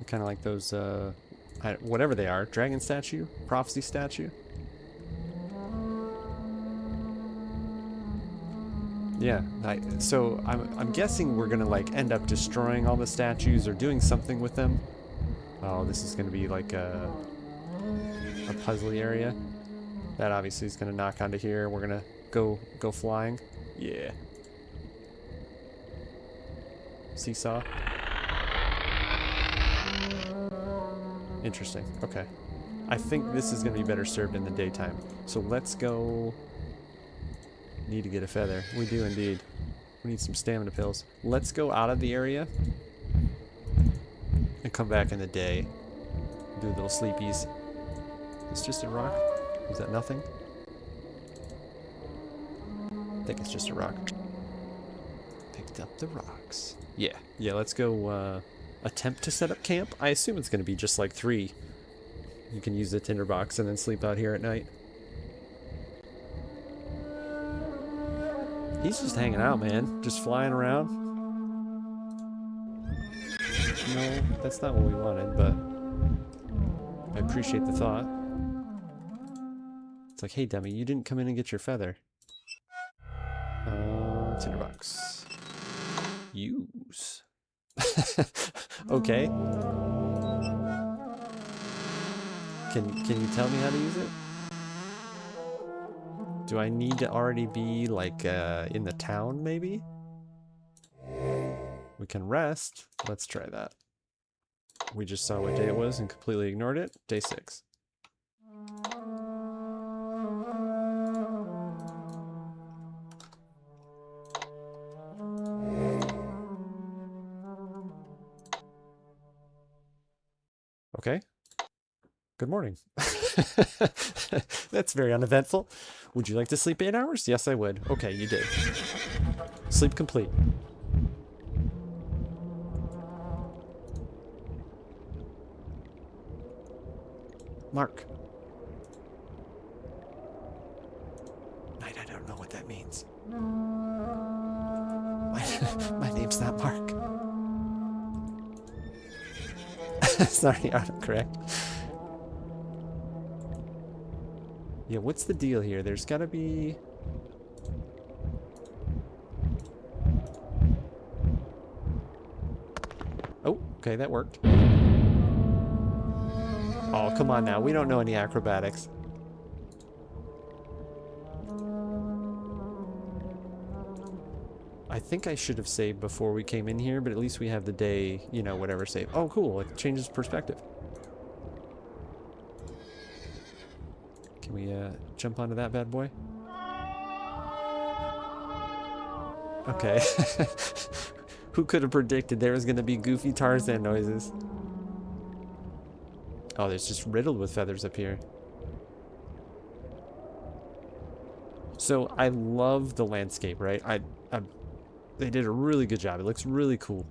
Kind of like those, whatever they are. Dragon statue? Prophecy statue? Yeah. So I'm guessing we're gonna like end up destroying all the statues or doing something with them. Oh, this is gonna be like a puzzly area. That obviously is gonna knock onto here. We're gonna go flying. Yeah. Seesaw. Interesting. Okay. I think this is going to be better served in the daytime. So let's go... Need to get a feather. We do indeed. We need some stamina pills. Let's go out of the area and come back in the day. Do little sleepies. It's just a rock? Is that nothing? I think it's just a rock. Picked up the rocks. Yeah. Yeah, let's go attempt to set up camp. I assume it's going to be just like 3. You can use the tinderbox and then sleep out here at night. He's just hanging out, man. Just flying around. No, that's not what we wanted, but I appreciate the thought. It's like, hey, dummy, you didn't come in and get your feather. Tinderbox. Use. Okay. Can you tell me how to use it? Do I need to already be like in the town maybe? We can rest. Let's try that. We just saw what day it was and completely ignored it. Day 6. Okay. Good morning. That's very uneventful. Would you like to sleep 8 hours? Yes, I would. Okay, you did. Sleep complete. Mark. I don't know what that means. My name's not Mark. Sorry, autocorrect. Yeah, what's the deal here? There's gotta be... Oh, okay, that worked. Oh, come on now. We don't know any acrobatics. I think I should have saved before we came in here, but at least we have the day, you know, whatever save. Oh, cool. It changes perspective. Can we jump onto that bad boy? Okay. Who could have predicted there was going to be goofy Tarzan noises? Oh, there's just riddled with feathers up here. So I love the landscape, right? They did a really good job. It looks really cool.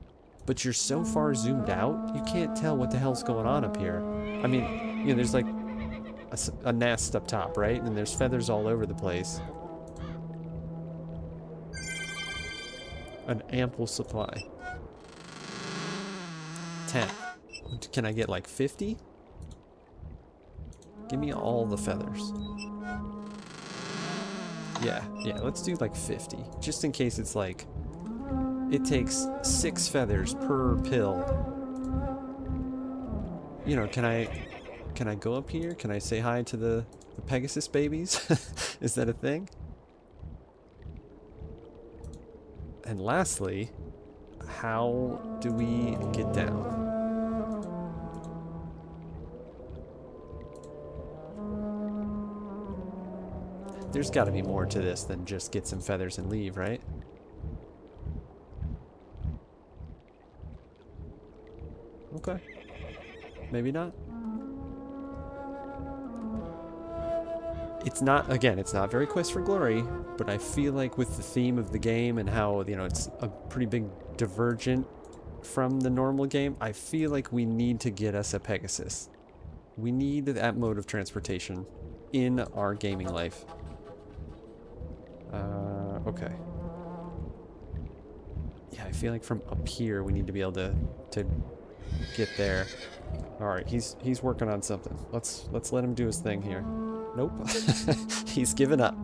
But you're so far zoomed out, you can't tell what the hell's going on up here. I mean, you know, there's like a nest up top, right? And there's feathers all over the place. An ample supply. 10. Can I get like 50? Give me all the feathers. Yeah, let's do like 50. Just in case it's like, it takes 6 feathers per pill. You know, can I go up here? Can I say hi to the Pegasus babies? Is that a thing? And lastly, how do we get down? There's got to be more to this than just get some feathers and leave, right? Okay. Maybe not. It's not, again, it's not very Quest for Glory, but I feel like with the theme of the game and how, you know, it's a pretty big divergent from the normal game, I feel like we need to get us a Pegasus. We need that mode of transportation in our gaming life. Okay. Yeah, I feel like from up here we need to be able to get there. All right, he's working on something. Let's let him do his thing here. Nope. He's given up.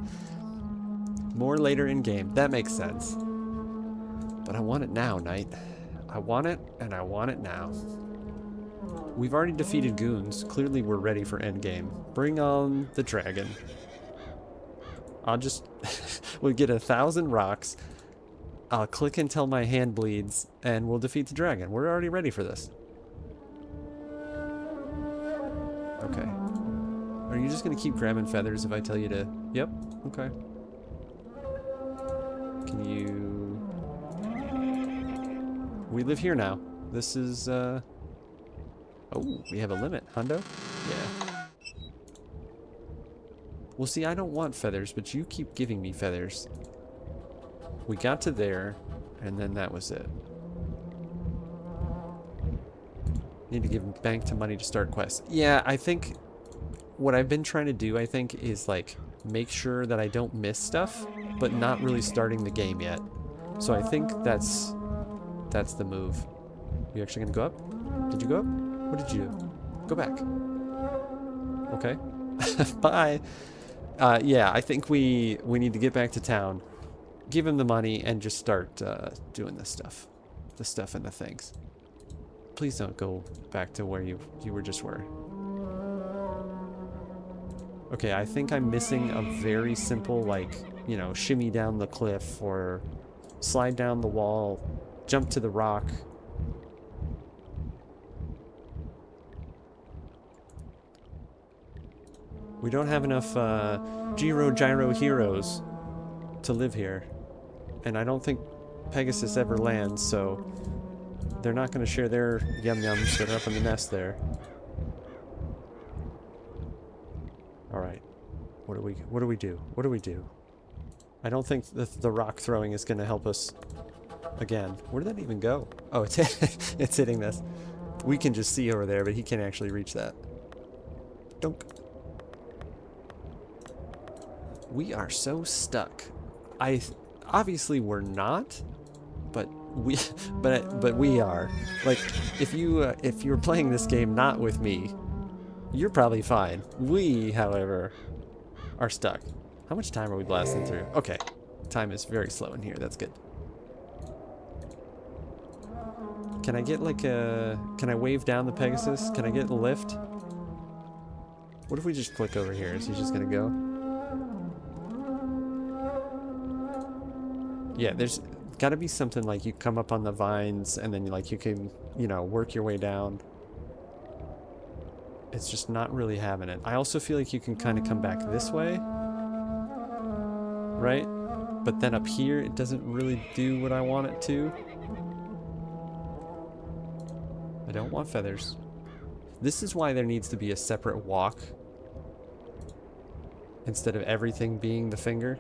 More later in game. That makes sense. But I want it now, Knight. I want it, and I want it now. We've already defeated goons. Clearly we're ready for endgame. Bring on the dragon. I'll just... we'll get 1,000 rocks. I'll click until my hand bleeds, and we'll defeat the dragon. We're already ready for this. Okay. Are you just gonna keep grabbing feathers if I tell you to... Yep. Okay. Can you... We live here now. This is, Oh, we have a limit. Hundo? Yeah. Well, see, I don't want feathers, but you keep giving me feathers. We got to there, and then that was it. Need to give bank to money to start quests. Yeah, I think what I've been trying to do, I think, is like make sure that I don't miss stuff, but not really starting the game yet. So I think that's the move. You actually gonna go up? Did you go up? What did you do? Go back. Okay. Bye. Yeah, I think we need to get back to town, give him the money, and just start doing this stuff. The stuff and the things. Please don't go back to where you just were. Okay, I think I'm missing a very simple, like, you know, shimmy down the cliff or slide down the wall, jump to the rock. We don't have enough Gyro heroes to live here. And I don't think Pegasus ever lands, so they're not going to share their yum-yums that are up in the nest there. Alright. What do we do? What do we do? I don't think the rock throwing is going to help us again. Where did that even go? Oh, it's it's hitting this. We can just see over there, but he can't actually reach that. Dunk. We are so stuck. Obviously we're not, but we are. Like, if you're playing this game not with me, you're probably fine. We, however, are stuck. How much time are we blasting through? Okay, time is very slow in here. That's good. Can I get like a... Can I wave down the Pegasus? Can I get a lift? What if we just click over here? Is he just gonna go? Yeah, there's got to be something like you come up on the vines and then like you can, you know, work your way down. It's just not really having it. I also feel like you can kind of come back this way, right? but then up here it doesn't really do what I want it to. I don't want feathers. This is why there needs to be a separate walk instead of everything being the finger.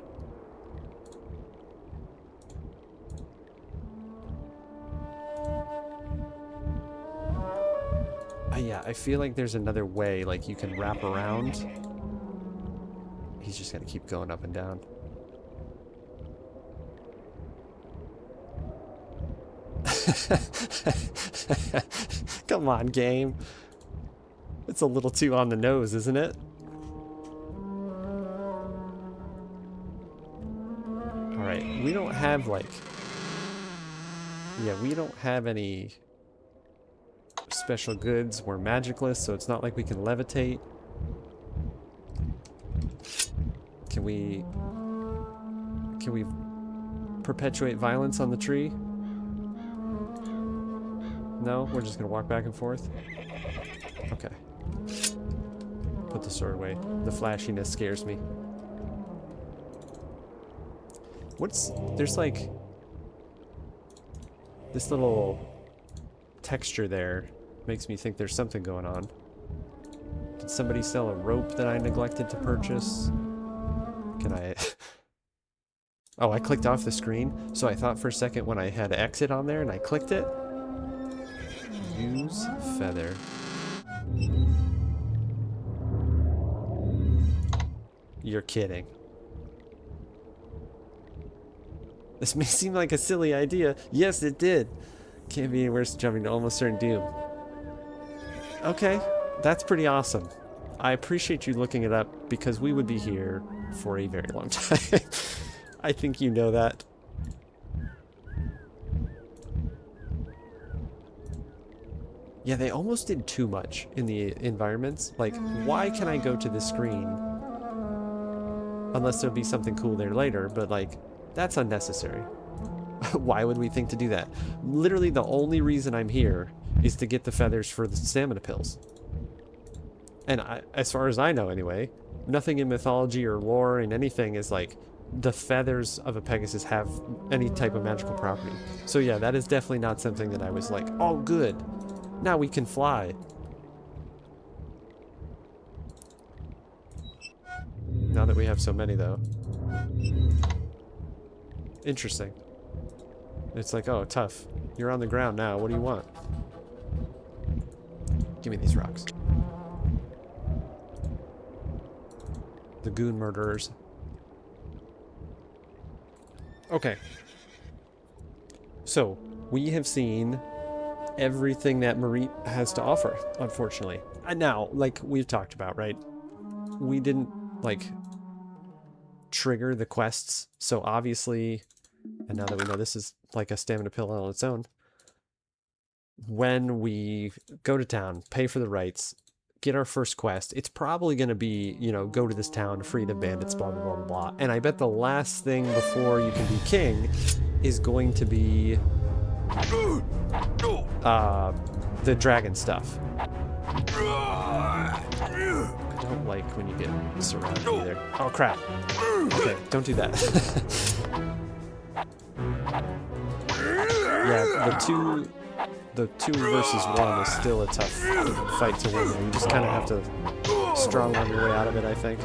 Yeah, I feel like there's another way, like you can wrap around. He's just gonna keep going up and down. Come on, game. It's a little too on the nose, isn't it? Alright, we don't have like... Yeah, we don't have any special goods. We're magicless, so it's not like we can levitate. Can we perpetuate violence on the tree? No? We're just gonna walk back and forth? Okay. Put the sword away. The flashiness scares me. There's like this little texture there. Makes me think there's something going on. Did somebody sell a rope that I neglected to purchase? Can I... Oh, I clicked off the screen, so I thought for a second when I had exit on there and I clicked it. Use feather. You're kidding. This may seem like a silly idea. Yes, it did. Can't be any worse than jumping to almost certain doom. Okay, that's pretty awesome. I appreciate you looking it up because we would be here for a very long time. I think you know that. Yeah, they almost did too much in the environments. Like, why can I go to this screen? Unless there'll be something cool there later, but like, that's unnecessary. Why would we think to do that? Literally the only reason I'm here is to get the feathers for the stamina pills. And as far as I know anyway, nothing in mythology or lore and anything is like the feathers of a Pegasus have any type of magical property. So yeah, that is definitely not something that I was like, oh good, now we can fly. Now that we have so many though. Interesting. It's like, oh, tough. You're on the ground now. What do you want? Give me these rocks. The goon murderers. Okay. So, we have seen everything that Marit has to offer, unfortunately. And now, like we've talked about, right? We didn't, like, trigger the quests, so obviously... And now that we know this is like a stamina pill on its own, when we go to town, pay for the rites, get our first quest, it's probably going to be, you know, go to this town, free the bandits, blah, blah, blah, blah, blah. And I bet the last thing before you can be king is going to be the dragon stuff. I don't like when you get surrounded either. Oh, crap. Okay, don't do that. Yeah, the two versus one is still a tough fight to win. You just kind of have to strong arm your way out of it, I think.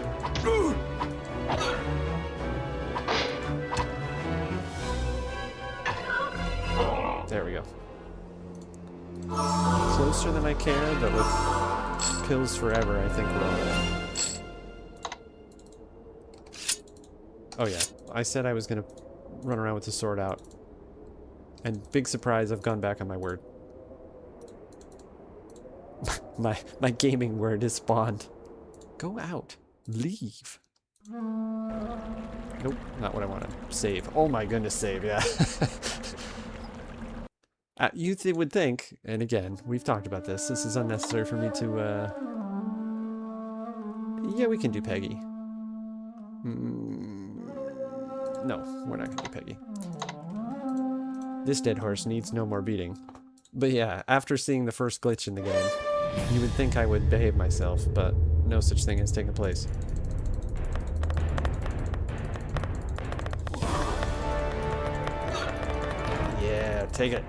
There we go. Closer than I care, but with pills forever, I think we're all there. Oh yeah, I said I was gonna run around with the sword out. And big surprise, I've gone back on my word. my gaming word is spawned. Go out. Leave. Nope, not what I wanted. Save. Oh my goodness, save, yeah. You would think, and again, we've talked about this, this is unnecessary for me to, yeah, we can do Peggy. No, we're not gonna do Peggy. This dead horse needs no more beating. But yeah, after seeing the first glitch in the game, you would think I would behave myself, but no such thing has taken place. Take it.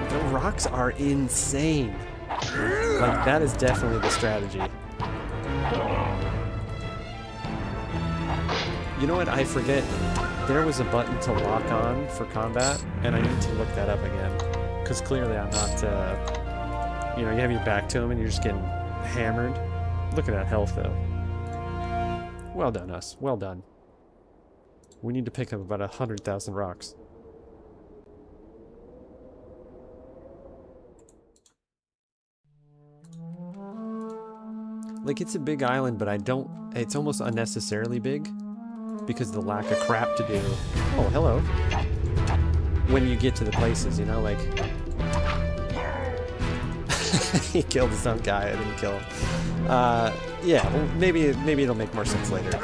The rocks are insane. Like, that is definitely the strategy. You know what? I forget. There was a button to lock on for combat, and I need to look that up again. Because clearly I'm not, you know, you have your back to him and you're just getting hammered. Look at that health, though. Well done, us. Well done. We need to pick up about 100,000 rocks. Like, it's a big island, but I don't... It's almost unnecessarily big. Because of the lack of crap to do. Oh, hello. When you get to the places, you know, like... He killed his own guy, I didn't kill him. Yeah, well, maybe it'll make more sense later, but...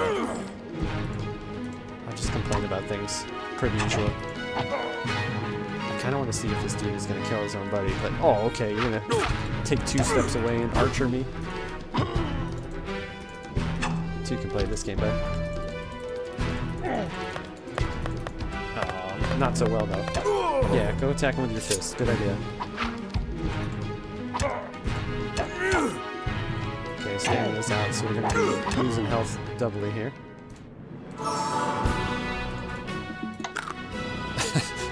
I'll just complain about things, per usual. I kinda want to see if this dude is gonna kill his own buddy, but... Oh, okay, you're gonna take 2 steps away and archer me? So you can play this game, bud. Oh, not so well, though. Yeah, go attack him with your fists. Good idea. Okay, stamina's out, so we're gonna be losing health doubly here.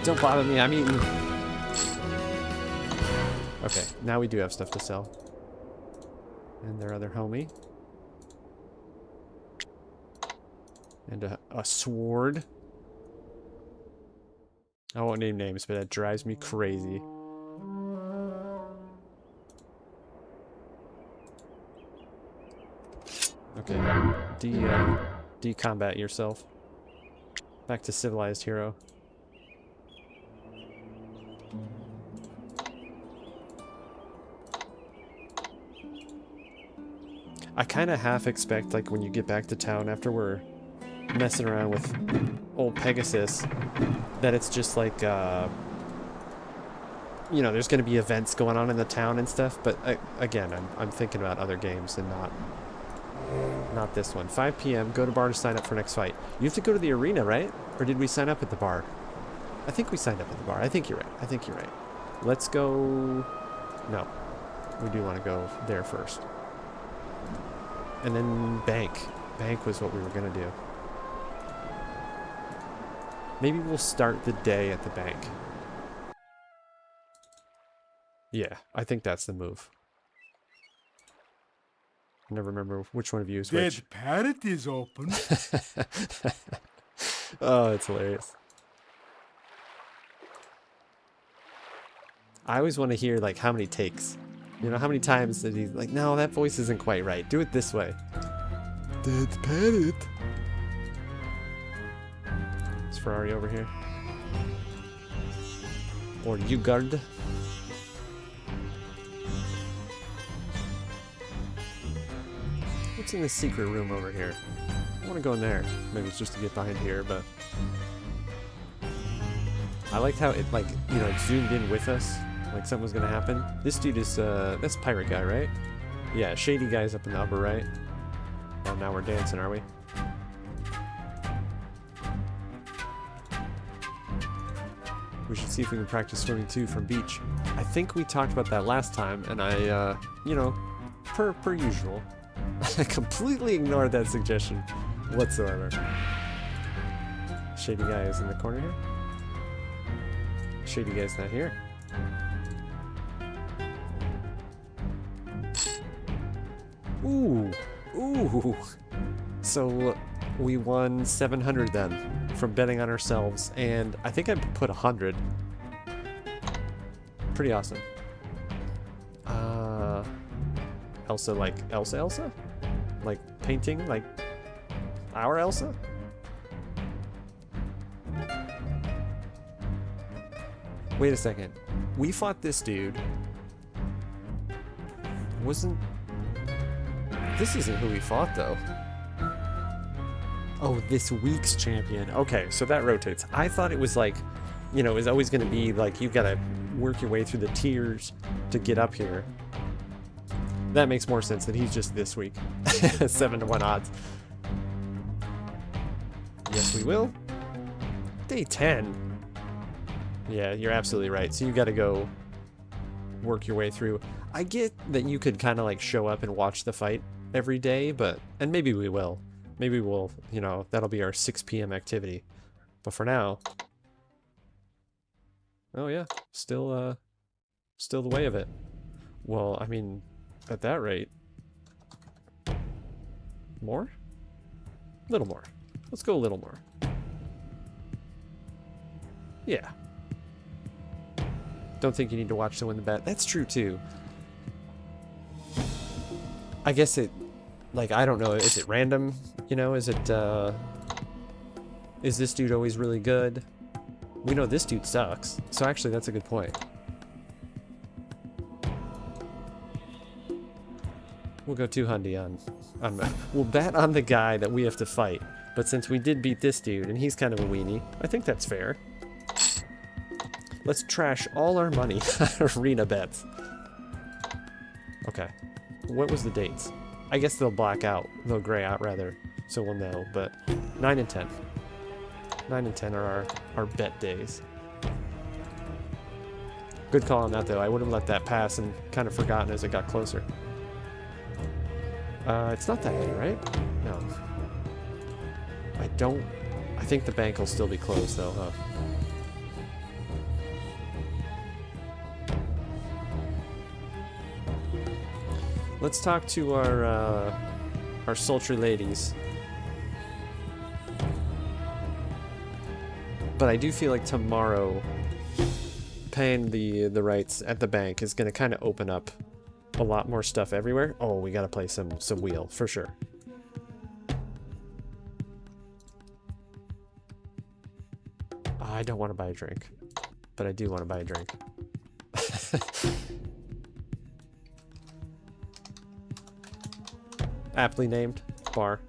Don't bother me, I'm eating. Okay, now we do have stuff to sell. And their other homie. And a sword. I won't name names, but that drives me crazy. Okay, de-combat yourself. Back to civilized hero. I kind of half expect, like, when you get back to town after we're messing around with old Pegasus, that it's just like, you know, there's going to be events going on in the town and stuff, but again, I'm thinking about other games and not this one. 5 p.m., go to bar to sign up for next fight. You have to go to the arena, right? Or did we sign up at the bar? I think we signed up at the bar. I think you're right. I think you're right. Let's go... No. We do want to go there first. And then bank. Bank was what we were going to do. Maybe we'll start the day at the bank. Yeah, I think that's the move. I never remember which one of you is which. Dead parrot is open. Oh, it's hilarious. I always want to hear, like, how many takes. You know, how many times did he, like, no, that voice isn't quite right. Do it this way. Dead parrot. Is Ferrari over here? Or Ugard? What's in the secret room over here? I want to go in there. Maybe it's just to get behind here, but... I liked how it, like, you know, it zoomed in with us. Like something was gonna happen. This dude is, that's pirate guy, right? Yeah, shady guy's up in the upper right. Oh, now we're dancing, are we? We should see if we can practice swimming too from beach. I think we talked about that last time, and I, you know, per usual, I completely ignored that suggestion whatsoever. Shady guy is in the corner here. Shady guy's not here. Ooh, ooh. So we won 700 then from betting on ourselves, and I think I put 100. Pretty awesome. Elsa, like Elsa? Like painting, like our Elsa? Wait a second. We fought this dude. This isn't who we fought, though. Oh, this week's champion. Okay, so that rotates. I thought it was like, you know, it was always going to be like, you've got to work your way through the tiers to get up here. That makes more sense that he's just this week. 7-to-1 odds. Yes, we will. Day 10. Yeah, you're absolutely right. So you got to go work your way through. I get that you could kind of like show up and watch the fight every day, and maybe we will. Maybe we'll, you know, that'll be our 6 p.m. activity. But for now, oh yeah, still the way of it. Well, I mean, at that rate, more? Little more. Let's go a little more. Yeah. Don't think you need to watch to win the bet. That's true too. I guess it, like, I don't know, is it random? You know, is this dude always really good? We know this dude sucks. So actually, that's a good point. We'll go 200 on we'll bet on the guy that we have to fight. But since we did beat this dude, and he's kind of a weenie, I think that's fair. Let's trash all our money on arena bets. Okay. What was the dates? I guess they'll black out. They'll gray out, rather. So we'll know. But 9 and 10. 9 and 10 are our bet days. Good call on that, though. I would have let that pass and kind of forgotten as it got closer. It's not that late, right? No. I think the bank will still be closed, though, huh? Let's talk to our sultry ladies. But I do feel like tomorrow paying the rights at the bank is going to kind of open up a lot more stuff everywhere. Oh, we got to play some wheel for sure. I don't want to buy a drink, but I do want to buy a drink. Aptly named bar.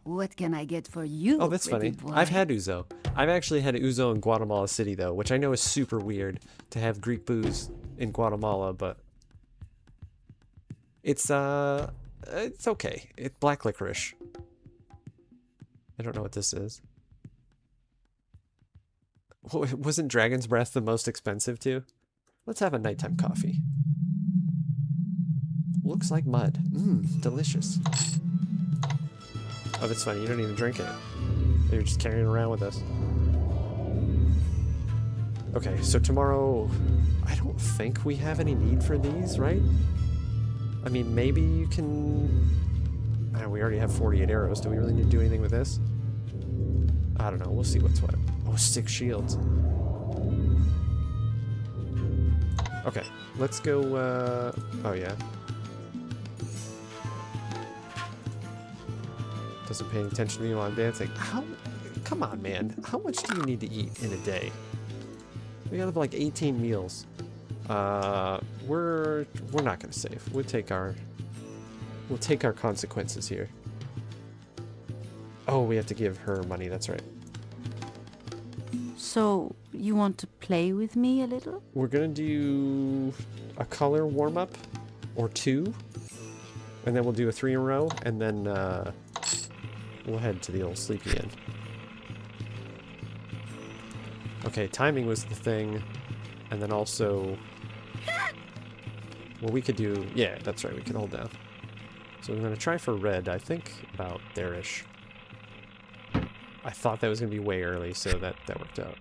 What can I get for you? Oh, that's funny. Boy? I've had ouzo. I've actually had ouzo in Guatemala City, though, which I know is super weird to have Greek booze in Guatemala, but it's okay. It's black licorice. I don't know what this is. Wasn't Dragon's Breath the most expensive, too? Let's have a nighttime coffee. Looks like mud. Delicious. Oh, that's funny. You don't even drink it. You're just carrying it around with us. Okay, so tomorrow, I don't think we have any need for these, right? I mean, maybe you can... we already have 48 arrows. Do we really need to do anything with this? I don't know. We'll see what's what. Oh, 6 shields. Okay, let's go, oh, yeah. Doesn't pay any attention to me while I'm dancing. Come on, man. How much do you need to eat in a day? We gotta have like 18 meals. We're not gonna save. We'll take our consequences here. Oh, we have to give her money. That's right. So, you want to play with me a little? We're gonna do a color warm-up or 2, and then we'll do a 3 in a row, and then we'll head to the old sleepy inn. Okay, timing was the thing, and then also... Well, we could do... Yeah, that's right, we can hold down. So we're going to try for red, I think about there-ish. I thought that was going to be way early, so that worked out.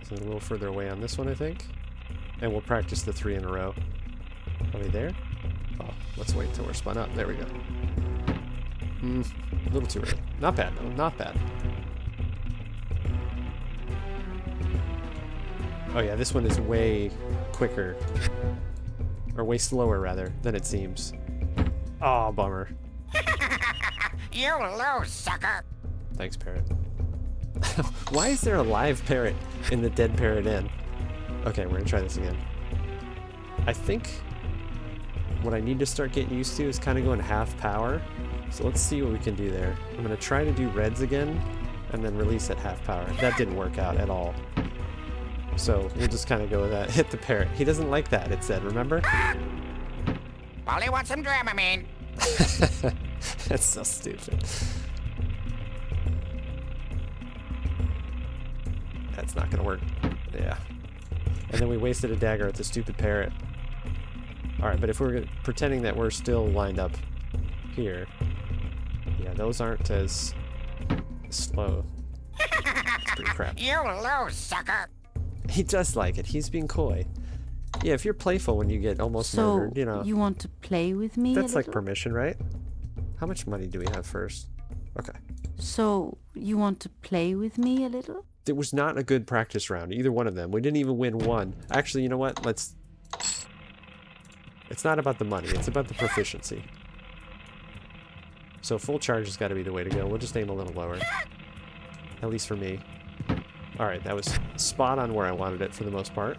So a little further away on this one, I think. And we'll practice the 3 in a row. Are we there? Oh, let's wait till we're spun up. There we go. A little too early. Not bad, though. Not bad. Oh yeah, this one is way quicker. Or way slower, rather, than it seems. Oh, bummer. You lose, sucker! Thanks, parrot. Why is there a live parrot in the dead parrot inn? Okay, we're gonna try this again. I think what I need to start getting used to is kind of going half power. So let's see what we can do there. I'm going to try to do reds again, and then release at half power. That didn't work out at all. So we'll just kind of go with that. Hit the parrot. He doesn't like that, it said, remember? Polly wants some Dramamine. That's so stupid. That's not gonna work. Yeah. And then we wasted a dagger at the stupid parrot. Alright, but if we're pretending that we're still lined up here. Yeah, those aren't as slow. It's pretty crap. You lose, sucker. He does like it. He's being coy. Yeah, if you're playful when you get almost murdered, you know. You want to play with me That's a like little? permission, right? How much money do we have first? Okay. So, you want to play with me a little? It was not a good practice round, either one of them. We didn't even win one. Actually, you know what? Let's... It's not about the money. It's about the proficiency. So full charge has got to be the way to go. We'll just aim a little lower. At least for me. Alright, that was spot on where I wanted it for the most part.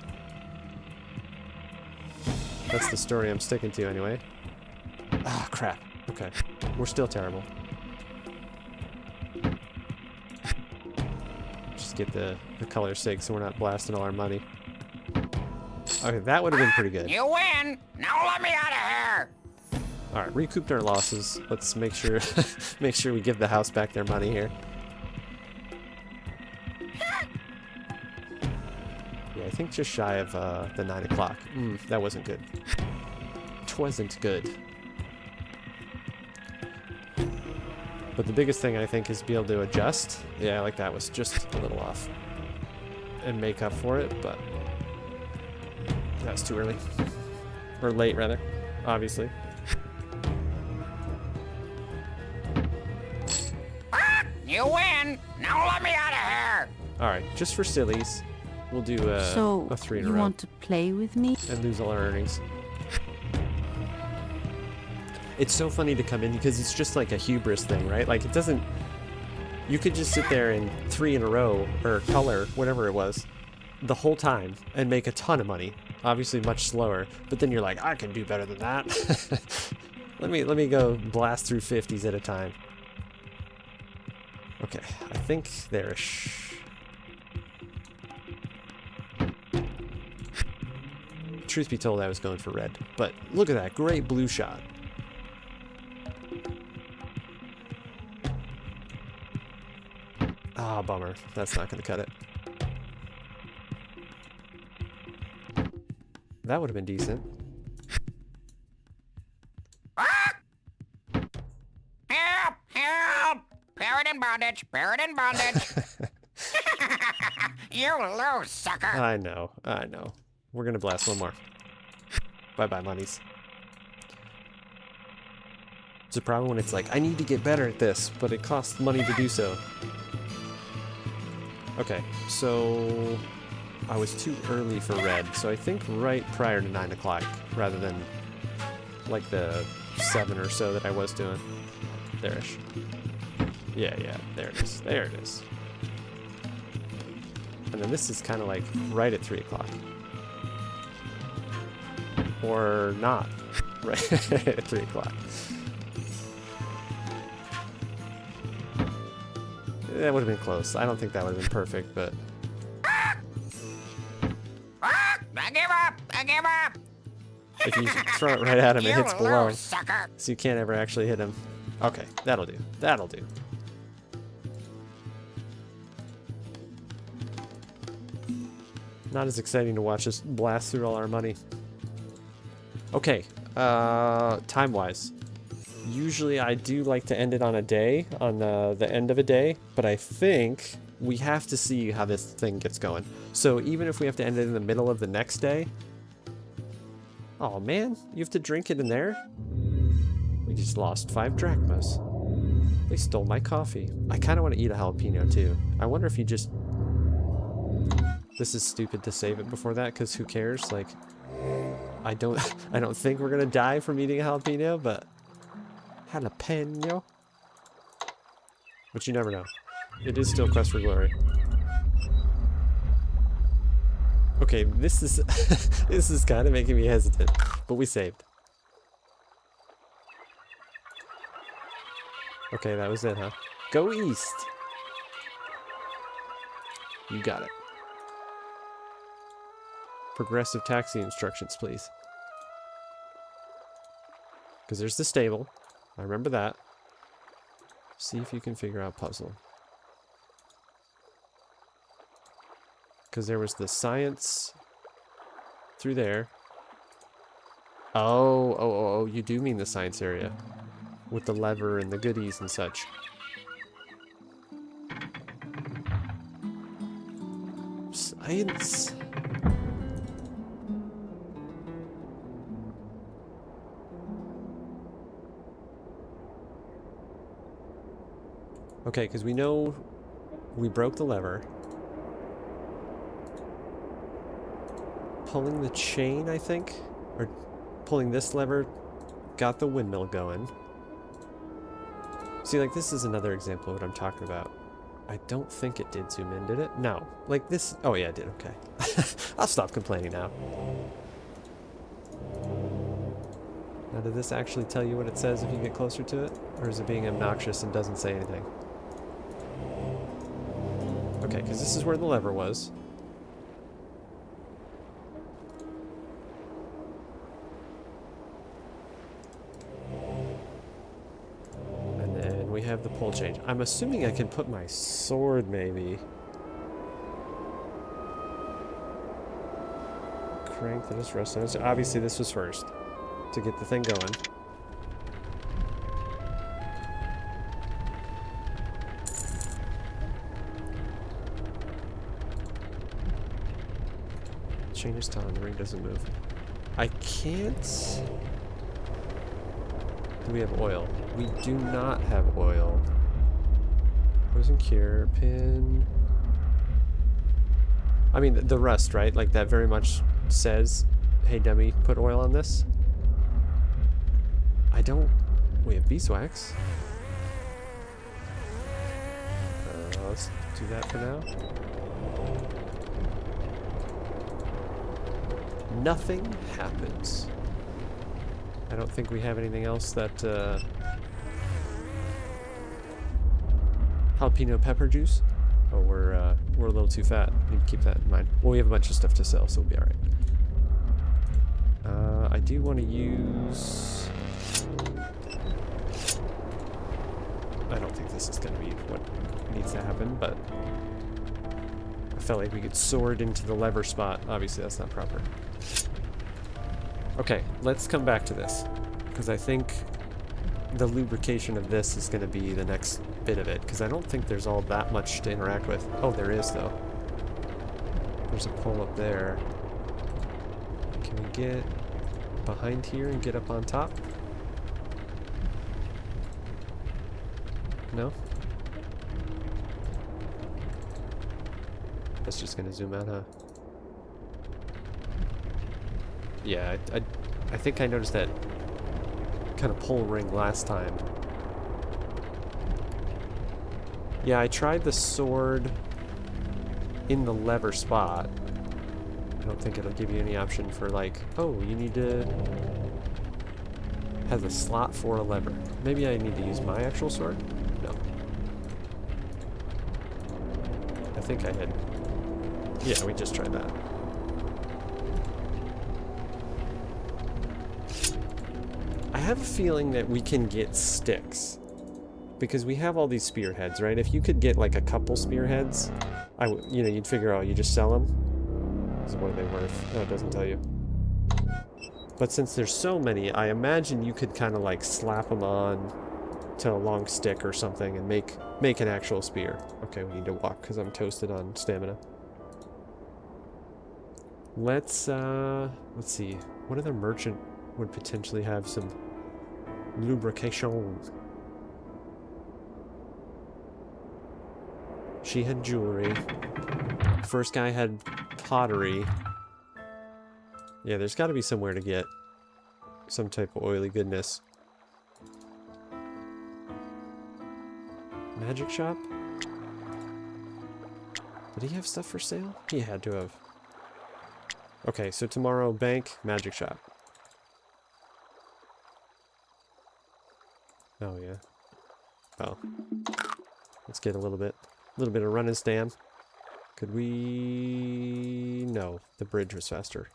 That's the story I'm sticking to anyway. Ah, crap. Okay. We're still terrible. Just get the color sake so we're not blasting all our money. Okay, that would have been pretty good. You win. Now let me out of here. Alright, recouped our losses. Let's make sure make sure we give the house back their money here. Yeah, I think just shy of the 9 o'clock. That wasn't good. It wasn't good. But the biggest thing I think is be able to adjust. Yeah, like that was just a little off. And make up for it, but that's too early. Or late, rather. Obviously. You win. Now let me out of here. Alright, just for sillies, we'll do a 3 in a you row. want to play with me? And lose all our earnings. It's so funny to come in because it's just like a hubris thing, right? Like it doesn't... You could just sit there and 3 in a row, or color, whatever it was, the whole time and make a ton of money. Obviously much slower, but then you're like, I can do better than that. let me go blast through 50s at a time. Okay, I think there-ish. Truth be told, I was going for red, but look at that, great blue shot. Ah, bummer. That's not going to cut it. That would have been decent. Help! Help! Parrot in bondage! Parrot in bondage! You lose, sucker! I know. We're going to blast one more. Bye-bye, monies. It's a problem when it's like, I need to get better at this, but it costs money to do so. Okay, so I was too early for red, so I think right prior to 9 o'clock, rather than like the 7 or so that I was doing. There-ish. Yeah, there it is. There it is. And then this is kind of like right at 3 o'clock. Or not. Right at 3 o'clock. That would have been close. I don't think that would have been perfect, but... I give up! I give up! If you throw it right at him, it hits below. Lose, sucker. So you can't ever actually hit him. Okay, that'll do. That'll do. Not as exciting to watch us blast through all our money. Okay, time-wise. Usually I do like to end it on a day, on the end of a day, but I think we have to see how this thing gets going. So even if we have to end it in the middle of the next day... Oh man, you have to drink it in there? We just lost 5 drachmas. They stole my coffee. I kind of want to eat a jalapeno too. I wonder if you just... This is stupid to save it before that, because who cares? Like, I don't think we're gonna die from eating a jalapeno, but... Jalapeno? But you never know. It is still Quest for Glory. Okay, this is this is kind of making me hesitant, but we saved. Okay, that was it, huh? Go east! You got it. Progressive taxi instructions, please. Because there's the stable. I remember that. See if you can figure out puzzle. Because there was the science through there. Oh, you do mean the science area. With the lever and the goodies and such. Science. Okay, because we know we broke the lever. Pulling the chain, I think? Or pulling this lever got the windmill going. See, like, this is another example of what I'm talking about. I don't think it did zoom in, did it? No. Like this... Oh, yeah, it did. Okay. I'll stop complaining now. Now, did this actually tell you what it says if you get closer to it? Or is it being obnoxious and doesn't say anything? Okay, because this is where the lever was. And then we have the pull change. I'm assuming I can put my sword, maybe. Crank that is rusting. So obviously this was first, to get the thing going. Chain is taut, the ring doesn't move. I can't... Do we have oil? We do not have oil. Poison cure, pin... I mean, the rust, right? Like, that very much says, hey, dummy, put oil on this. I don't... We have beeswax. Let's do that for now. Nothing happens. I don't think we have anything else that, jalapeno pepper juice? Oh, we're a little too fat. Need to keep that in mind. Well, we have a bunch of stuff to sell, so we'll be alright. I do want to use... I don't think this is going to be what needs to happen, but... I felt like we could sword into the lever spot. Obviously, that's not proper. Okay, let's come back to this, because I think the lubrication of this is going to be the next bit of it, because I don't think there's all that much to interact with. Oh, there is, though. There's a pole up there. Can we get behind here and get up on top? No? That's just going to zoom out, huh? Yeah, I think I noticed that kind of pull ring last time. Yeah, I tried the sword in the lever spot. I don't think it'll give you any option for like, oh, you need to have a slot for a lever. Maybe I need to use my actual sword? No. I think I had... Yeah, we just tried that. I have a feeling that we can get sticks. Because we have all these spearheads, right? If you could get like a couple spearheads, you know, you'd figure out you just sell them. So what are they worth? No, it doesn't tell you. But since there's so many, I imagine you could kind of like slap them on to a long stick or something and make an actual spear. Okay, we need to walk because I'm toasted on stamina. Let's see. What other merchant would potentially have some lubrication? She had jewelry. First guy had pottery. Yeah, there's got to be somewhere to get some type of oily goodness. Magic shop? Did he have stuff for sale? He had to have. Okay, so tomorrow, bank, magic shop. Oh, yeah. Well, let's get a little bit of running stand. Could we... No, the bridge was faster.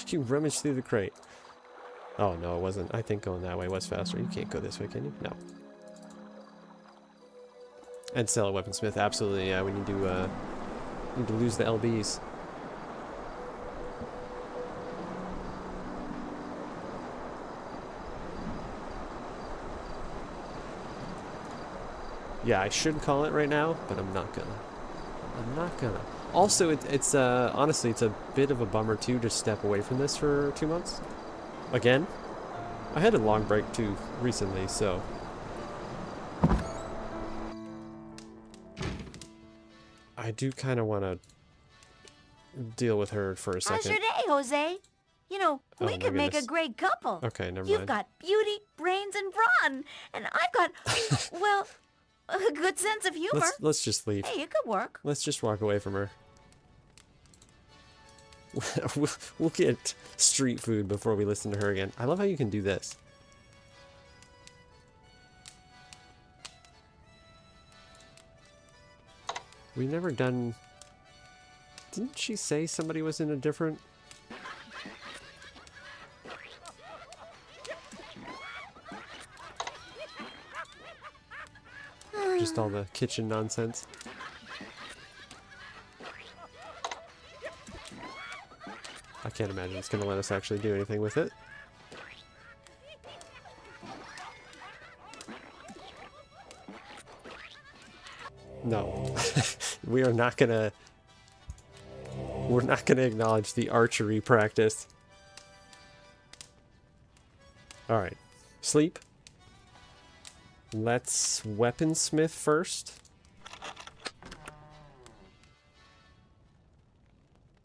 You rummaged through the crate. Oh, no, it wasn't. I think going that way was faster. You can't go this way, can you? No. And sell a weaponsmith. Absolutely, yeah. We need to lose the LBs. Yeah, I should call it right now, but I'm not gonna. I'm not gonna. Also, it's honestly, it's a bit of a bummer too to step away from this for 2 months. Again, I had a long break too recently, so. I do kind of want to deal with her for a second. How's your day, Jose? You know, Oh, we my could make a goodness. great couple. Okay, never You've mind. got beauty, brains, and brawn, and I've got, well, a good sense of humor. Let's just leave. Hey, it could work. Let's just walk away from her. We'll get street food before we listen to her again. I love how you can do this. We've never done... Didn't she say somebody was in a different... Just all the kitchen nonsense. I can't imagine it's going to let us actually do anything with it. No. We are not going to... We're not going to acknowledge the archery practice. Alright. Sleep. Let's weaponsmith first.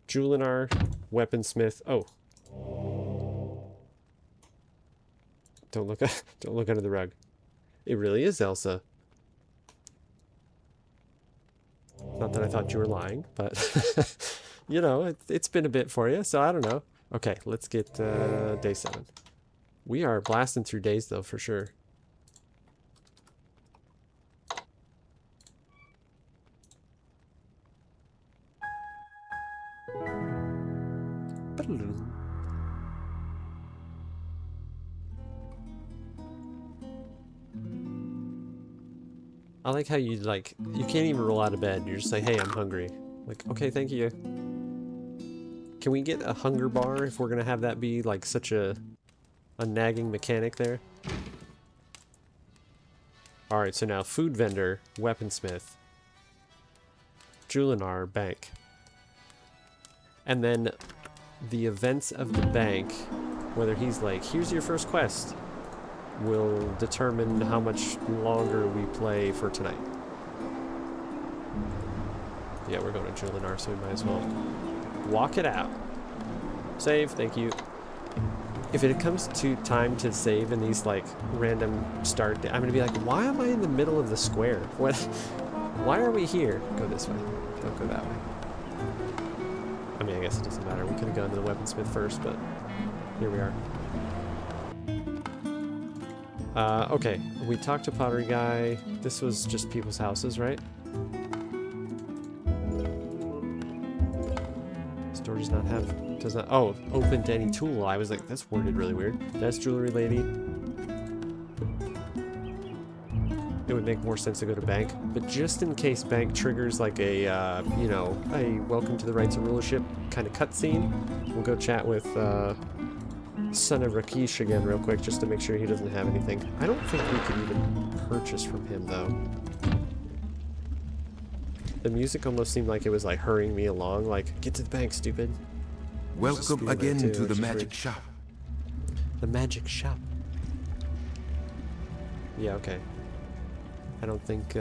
Julinar, weaponsmith. Oh. Don't look under the rug. It really is Elsa. Not that I thought you were lying, but you know, it's been a bit for you, so I don't know. Okay, let's get day 7. We are blasting through days though, for sure. I like how you can't even roll out of bed. You're just like, hey, I'm hungry. Like, okay, thank you. Can we get a hunger bar if we're gonna have that be like such a nagging mechanic there? Alright, so now food vendor, weaponsmith, Julinar, bank. And then the events of the bank, whether he's like, here's your first quest, will determine how much longer we play for tonight. Yeah, we're going to Julinar, so we might as well walk it out. Save, thank you. If it comes to time to save in these like random start, I'm gonna be like, why am I in the middle of the square? What? Why are we here? Go this way. Don't go that way. I mean, I guess it doesn't matter. We could have gone to the weaponsmith first, but here we are. Okay, we talked to pottery guy. This was just people's houses, right? Store does not have, oh, open to any tool. I was like, that's worded really weird. That's jewelry lady. It would make more sense to go to bank, but just in case bank triggers like a, you know, a welcome to the Rites of Rulership kind of cutscene, we'll go chat with, Son of Rakesh again real quick just to make sure he doesn't have anything. I don't think we could even purchase from him though. The music almost seemed like it was like hurrying me along, like, get to the bank, stupid. Welcome again to the magic shop. The magic shop. Yeah, okay. I don't think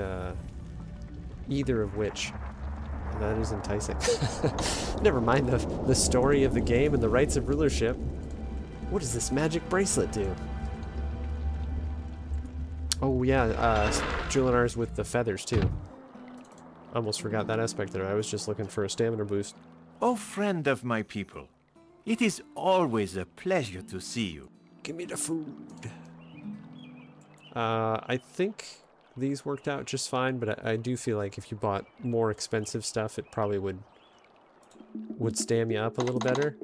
either of which. That is enticing. Never mind the story of the game and the Rites of Rulership. What does this magic bracelet do? Oh yeah, Julinar's with the feathers too. Almost forgot that aspect there. I was just looking for a stamina boost. Oh, friend of my people, it is always a pleasure to see you. Give me the food. I think these worked out just fine, but I do feel like if you bought more expensive stuff, it probably would would stand me up a little better.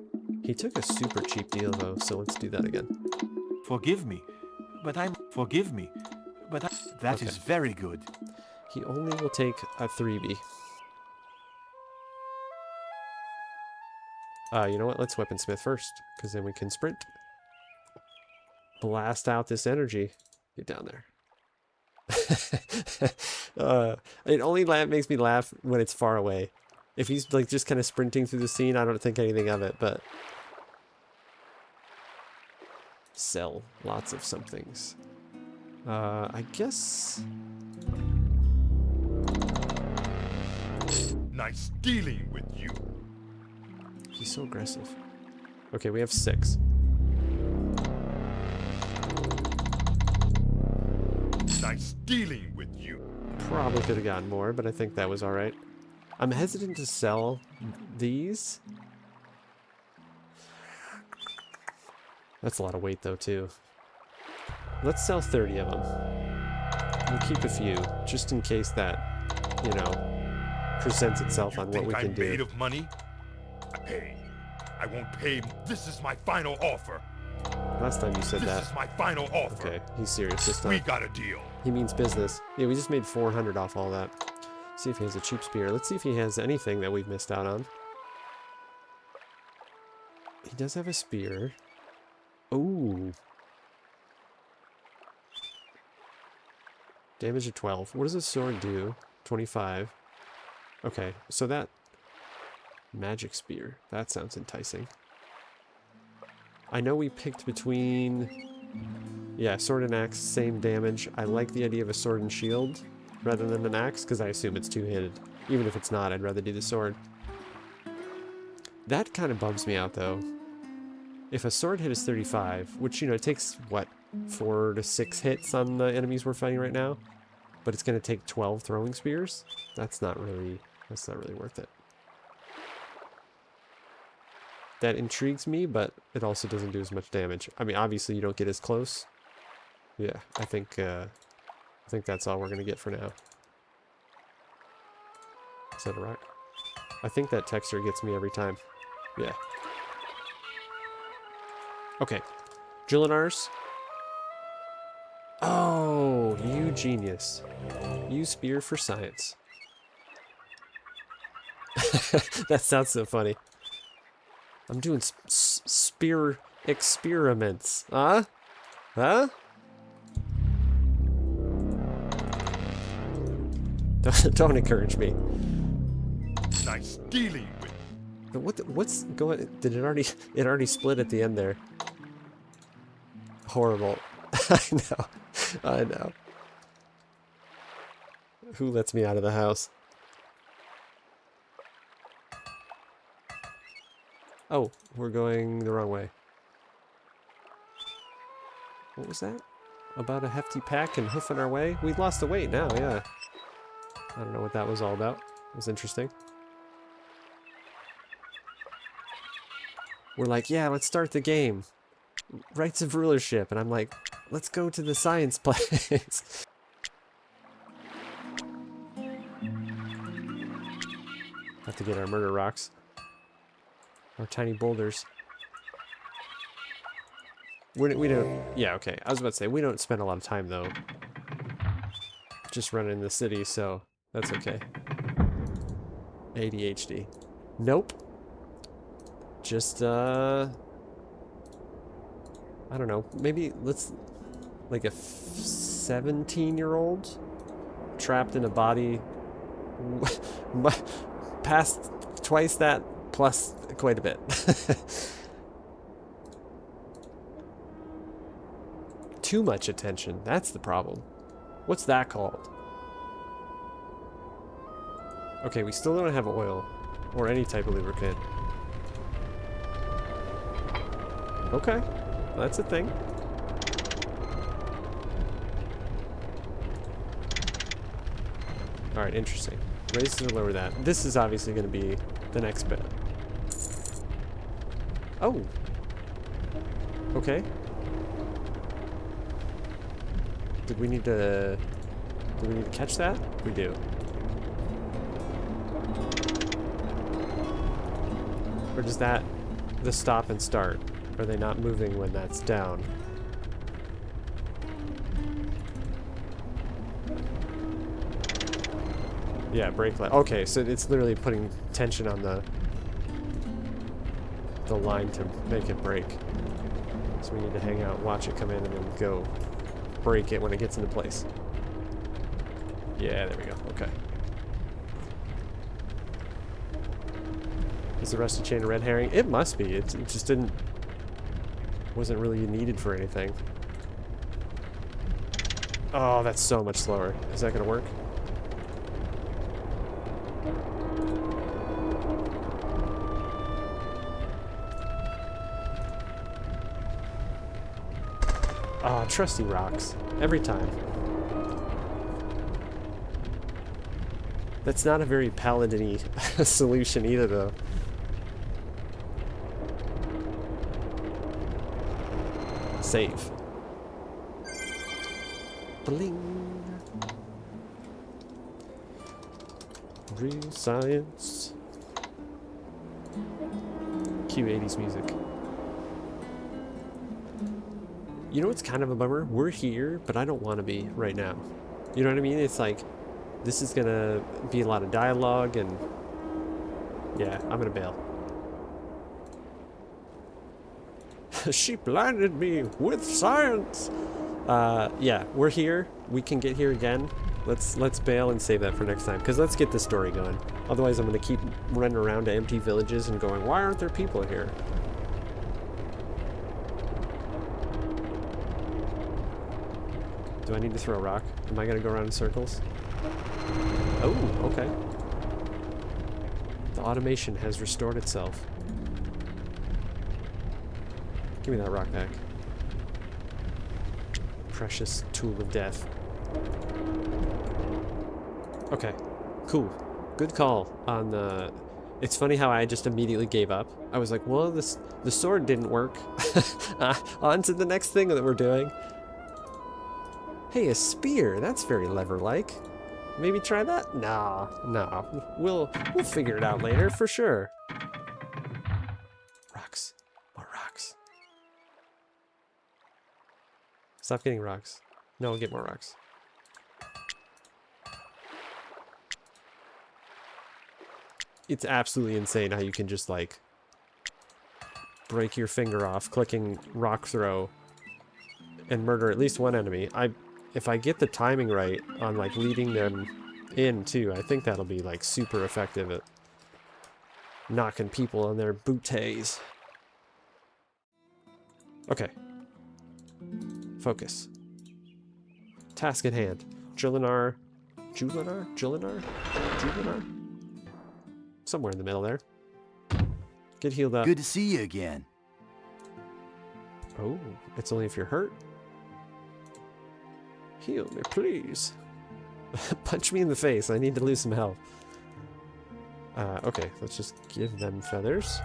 He took a super cheap deal though, so let's do that again. Forgive me, but Forgive me, but that is very good. He only will take a 3B. You know what? Let's weaponsmith first, because then we can sprint. Blast out this energy. Get down there. It only makes me laugh when it's far away. If he's like just kind of sprinting through the scene, I don't think anything of it, but... Sell lots of somethings. I guess... Nice dealing with you. He's so aggressive. Okay, we have 6. Nice dealing with you. Probably could have gotten more, but I think that was alright. I'm hesitant to sell these. That's a lot of weight though, too. Let's sell 30 of them. We'll keep a few, just in case that, you know, presents itself on what we can do. I'm made of money? Pay. I won't pay. This is my final offer. Last time you said that. This is my final offer. Okay, he's serious this time. We got a deal. He means business. Yeah, we just made 400 off all that. See if he has a cheap spear. Let's see if he has anything that we've missed out on. He does have a spear. Ooh. Damage of 12. What does a sword do? 25. Okay, so that... Magic spear. That sounds enticing. I know we picked between... Yeah, sword and axe, same damage. I like the idea of a sword and shield rather than an axe, because I assume it's two-handed. Even if it's not, I'd rather do the sword. That kind of bums me out, though. If a sword hit is 35, which, you know, it takes, what, 4 to 6 hits on the enemies we're fighting right now? But it's going to take 12 throwing spears? That's not really worth it. That intrigues me, but it also doesn't do as much damage. I mean, obviously you don't get as close. Yeah, I think that's all we're gonna get for now. Is that a rock? I think that texture gets me every time. Yeah. Okay. Drillinars. Oh, you genius. Use spear for science. That sounds so funny. I'm doing spear experiments. Huh? Huh? Don't encourage me. Nice dealing with. What's going? Did it already? It already split at the end there. Horrible. I know. I know. Who lets me out of the house? Oh, we're going the wrong way. What was that? About a hefty pack and hoofing our way? We've lost the weight now, yeah. I don't know what that was all about. It was interesting. We're like, yeah, let's start the game. Rites of Rulership. And I'm like, let's go to the science place. Have to get our murder rocks. Our tiny boulders. We don't... Yeah, okay. I was about to say, we don't spend a lot of time, though. Just running in the city, so that's okay. ADHD. Nope. Just, I don't know. Maybe let's... Like a 17-year-old? Trapped in a body... past twice that, plus quite a bit. Too much attention. That's the problem. What's that called? Okay, we still don't have oil. Or any type of lubricant. Okay. That's a thing. Alright, interesting. Raise or lower that. This is obviously going to be the next bit. Oh! Okay. Do we need to catch that? We do. Or does that the stop and start? Are they not moving when that's down? Yeah, brake light. Okay, so it's literally putting tension on the line to make it break. So we need to hang out, watch it come in, and then go break it when it gets into place. Yeah, there we go. Okay. Is the rusty chain a red herring? It must be. It just didn't... wasn't really needed for anything. Oh, that's so much slower. Is that gonna work? Ah, trusty rocks. Every time. That's not a very paladin-y solution either, though. Save. Bling. Real science. Cue 80s music. You know what's kind of a bummer? We're here, but I don't want to be right now. You know what I mean? It's like, this is gonna be a lot of dialogue, and yeah, I'm gonna bail. She blinded me with science! Yeah, we're here. We can get here again. Let's bail and save that for next time, because let's get the story going. Otherwise, I'm gonna keep running around to empty villages and going, why aren't there people here? Do I need to throw a rock? Am I gonna go around in circles? Oh, okay. The automation has restored itself. Give me that rock back. Precious tool of death. Okay, cool. Good call on the... It's funny how I just immediately gave up. I was like, well, the sword didn't work. On to the next thing that we're doing. Hey, a spear. That's very lever-like. Maybe try that? Nah. We'll figure it out later for sure. Rocks. More rocks. Stop getting rocks. No, get more rocks. It's absolutely insane how you can just, like, break your finger off clicking rock throw and murder at least one enemy. If I get the timing right on, like, leading them in, too, I think that'll be, like, super effective at knocking people on their booties. Okay. Focus. Task at hand. Julinar? Somewhere in the middle there. Get healed up. Good to see you again. Oh, it's only if you're hurt? Heal me, please. Punch me in the face. I need to lose some health. Okay, let's just give them feathers.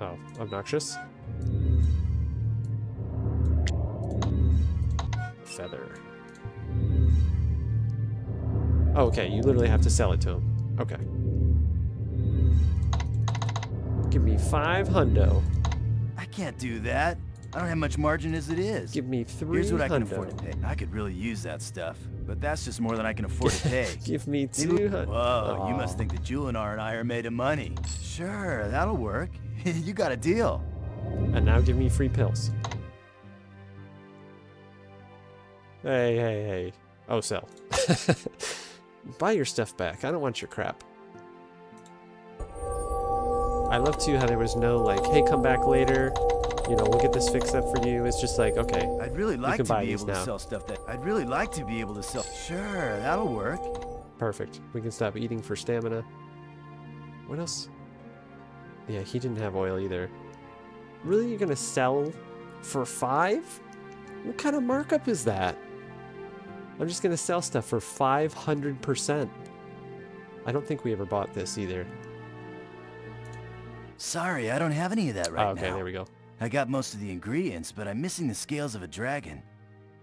Oh, obnoxious. Feather. Oh, okay, you literally have to sell it to him. Okay. Give me 5 hundo. I can't do that. I don't have much margin as it is. Give me 3 Here's what I can hundo. afford to pay. I could really use that stuff, but that's just more than I can afford to pay. Give me 2 hundo. Whoa, you must think that Julinar and I are made of money. Sure, that'll work. You got a deal. And now give me free pills. Hey. Oh, sell. Buy your stuff back. I don't want your crap. I love, too, how there was no, like, hey, come back later. You know, we'll get this fixed up for you. It's just like, okay, I'd really like you can to buy be these able now. to sell stuff that... I'd really like to be able to sell... Sure, that'll work. Perfect. We can stop eating for stamina. What else? Yeah, he didn't have oil either. Really? You're gonna sell for 5? What kind of markup is that? I'm just gonna sell stuff for 500%. I don't think we ever bought this either. Sorry, I don't have any of that right now. Okay, there we go. I got most of the ingredients, but I'm missing the scales of a dragon.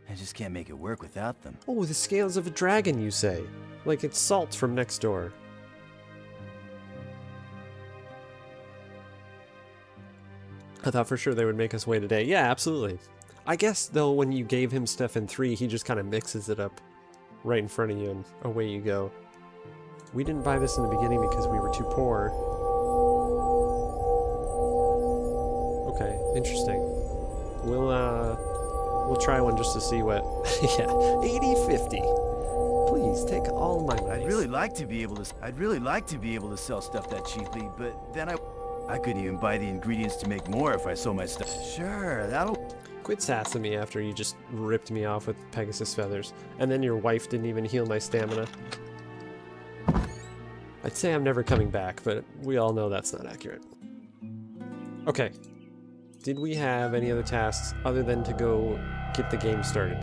I just can't make it work without them. Oh, the scales of a dragon, you say? Like it's salt from next door. I thought for sure they would make us wait a day. Yeah, absolutely. I guess, though, when you gave him stuff in 3, he just kind of mixes it up right in front of you and away you go. We didn't buy this in the beginning because we were too poor. Okay, interesting. We'll try one just to see what... yeah, 80-50. Please, take all my money. I'd really like to be able to sell stuff that cheaply, but then I couldn't even buy the ingredients to make more if I sold my stuff. Sure, that'll... Quit sassing me after you just ripped me off with Pegasus feathers. And then your wife didn't even heal my stamina. I'd say I'm never coming back, but we all know that's not accurate. Okay. Did we have any other tasks other than to go get the game started?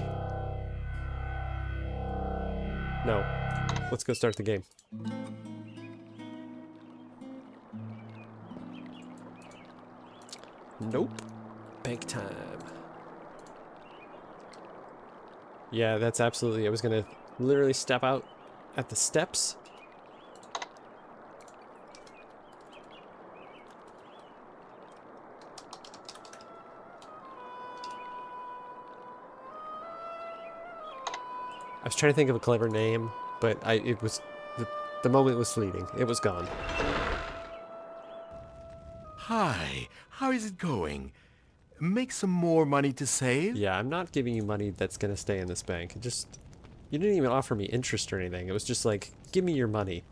No. Let's go start the game. Nope. Bank time. Yeah, that's absolutely... I was gonna literally step out at the steps. I was trying to think of a clever name, but it was... The moment was fleeting. It was gone. Hi, how is it going? Make some more money to save? Yeah, I'm not giving you money that's gonna stay in this bank. You didn't even offer me interest or anything. It was just like, give me your money.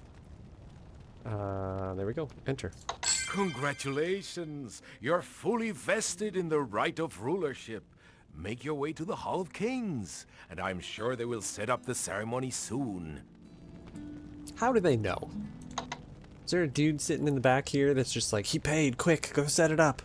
There we go. Enter. Congratulations! You're fully vested in the Rite of Rulership. Make your way to the Hall of Kings, and I'm sure they will set up the ceremony soon. How do they know? Is there a dude sitting in the back here that's just like, he paid, quick, go set it up?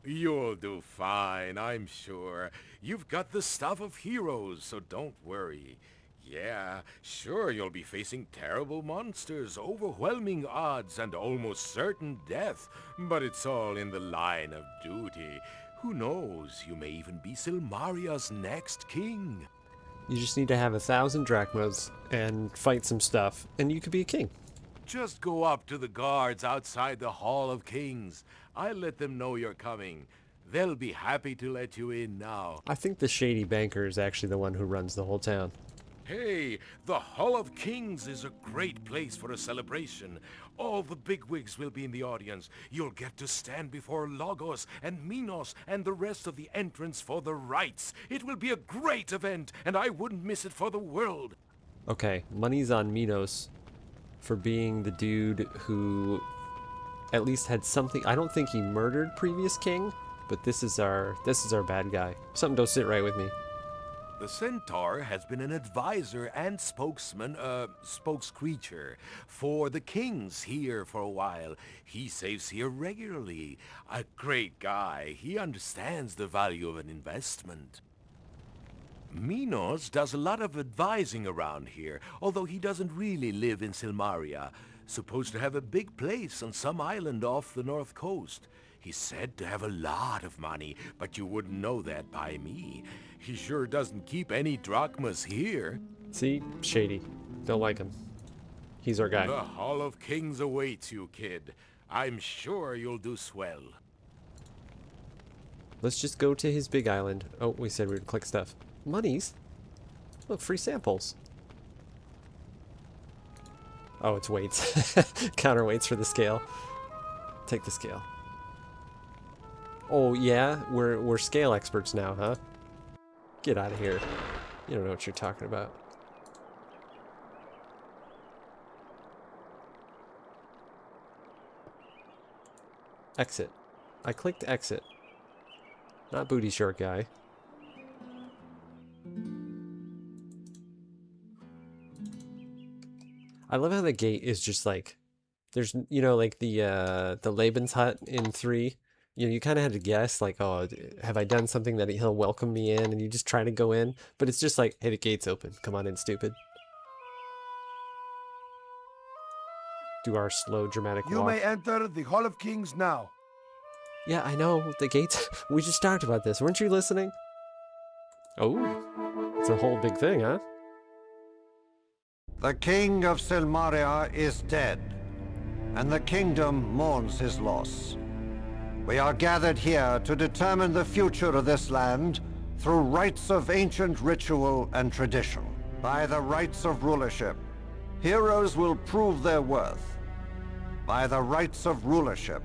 You'll do fine, I'm sure. You've got the stuff of heroes, so don't worry. Yeah, sure, you'll be facing terrible monsters, overwhelming odds, and almost certain death, but it's all in the line of duty. Who knows, you may even be Silmaria's next king. You just need to have 1,000 drachmas and fight some stuff, and you could be a king. Just go up to the guards outside the Hall of Kings. I'll let them know you're coming. They'll be happy to let you in now. I think the shady banker is actually the one who runs the whole town. Hey, the Hall of Kings is a great place for a celebration. All the bigwigs will be in the audience. You'll get to stand before Logos and Minos and the rest of the entrants for the rites. It will be a great event, and I wouldn't miss it for the world. Okay, money's on Minos for being the dude who at least had something. I don't think he murdered previous king, but this is our bad guy. Something don't sit right with me. The centaur has been an advisor and spokescreature for the kings here for a while. He saves here regularly. A great guy. He understands the value of an investment. Minos does a lot of advising around here, although he doesn't really live in Silmaria. Supposed to have a big place on some island off the north coast. He's said to have a lot of money, but you wouldn't know that by me. He sure doesn't keep any drachmas here. See? Shady. Don't like him. He's our guy. The Hall of Kings awaits you, kid. I'm sure you'll do swell. Let's just go to his big island. Oh, we said we would click stuff. Monies? Look, free samples. Oh, it's weights. Counterweights for the scale. Take the scale. Oh, yeah? We're scale experts now, huh? Get out of here. You don't know what you're talking about. Exit. I clicked exit. Not booty short guy. I love how the gate is just like, there's, you know, like the Laban's hut in 3. You know, you kind of had to guess, like, oh, have I done something that he'll welcome me in? And you just try to go in. But it's just like, hey, the gate's open. Come on in, stupid. Do our slow, dramatic walk. You may enter the Hall of Kings now. Yeah, I know. The gates... We just talked about this. Weren't you listening? Oh. It's a whole big thing, huh? The king of Silmaria is dead, and the kingdom mourns his loss. We are gathered here to determine the future of this land through rites of ancient ritual and tradition. By the rites of rulership, heroes will prove their worth. By the rites of rulership,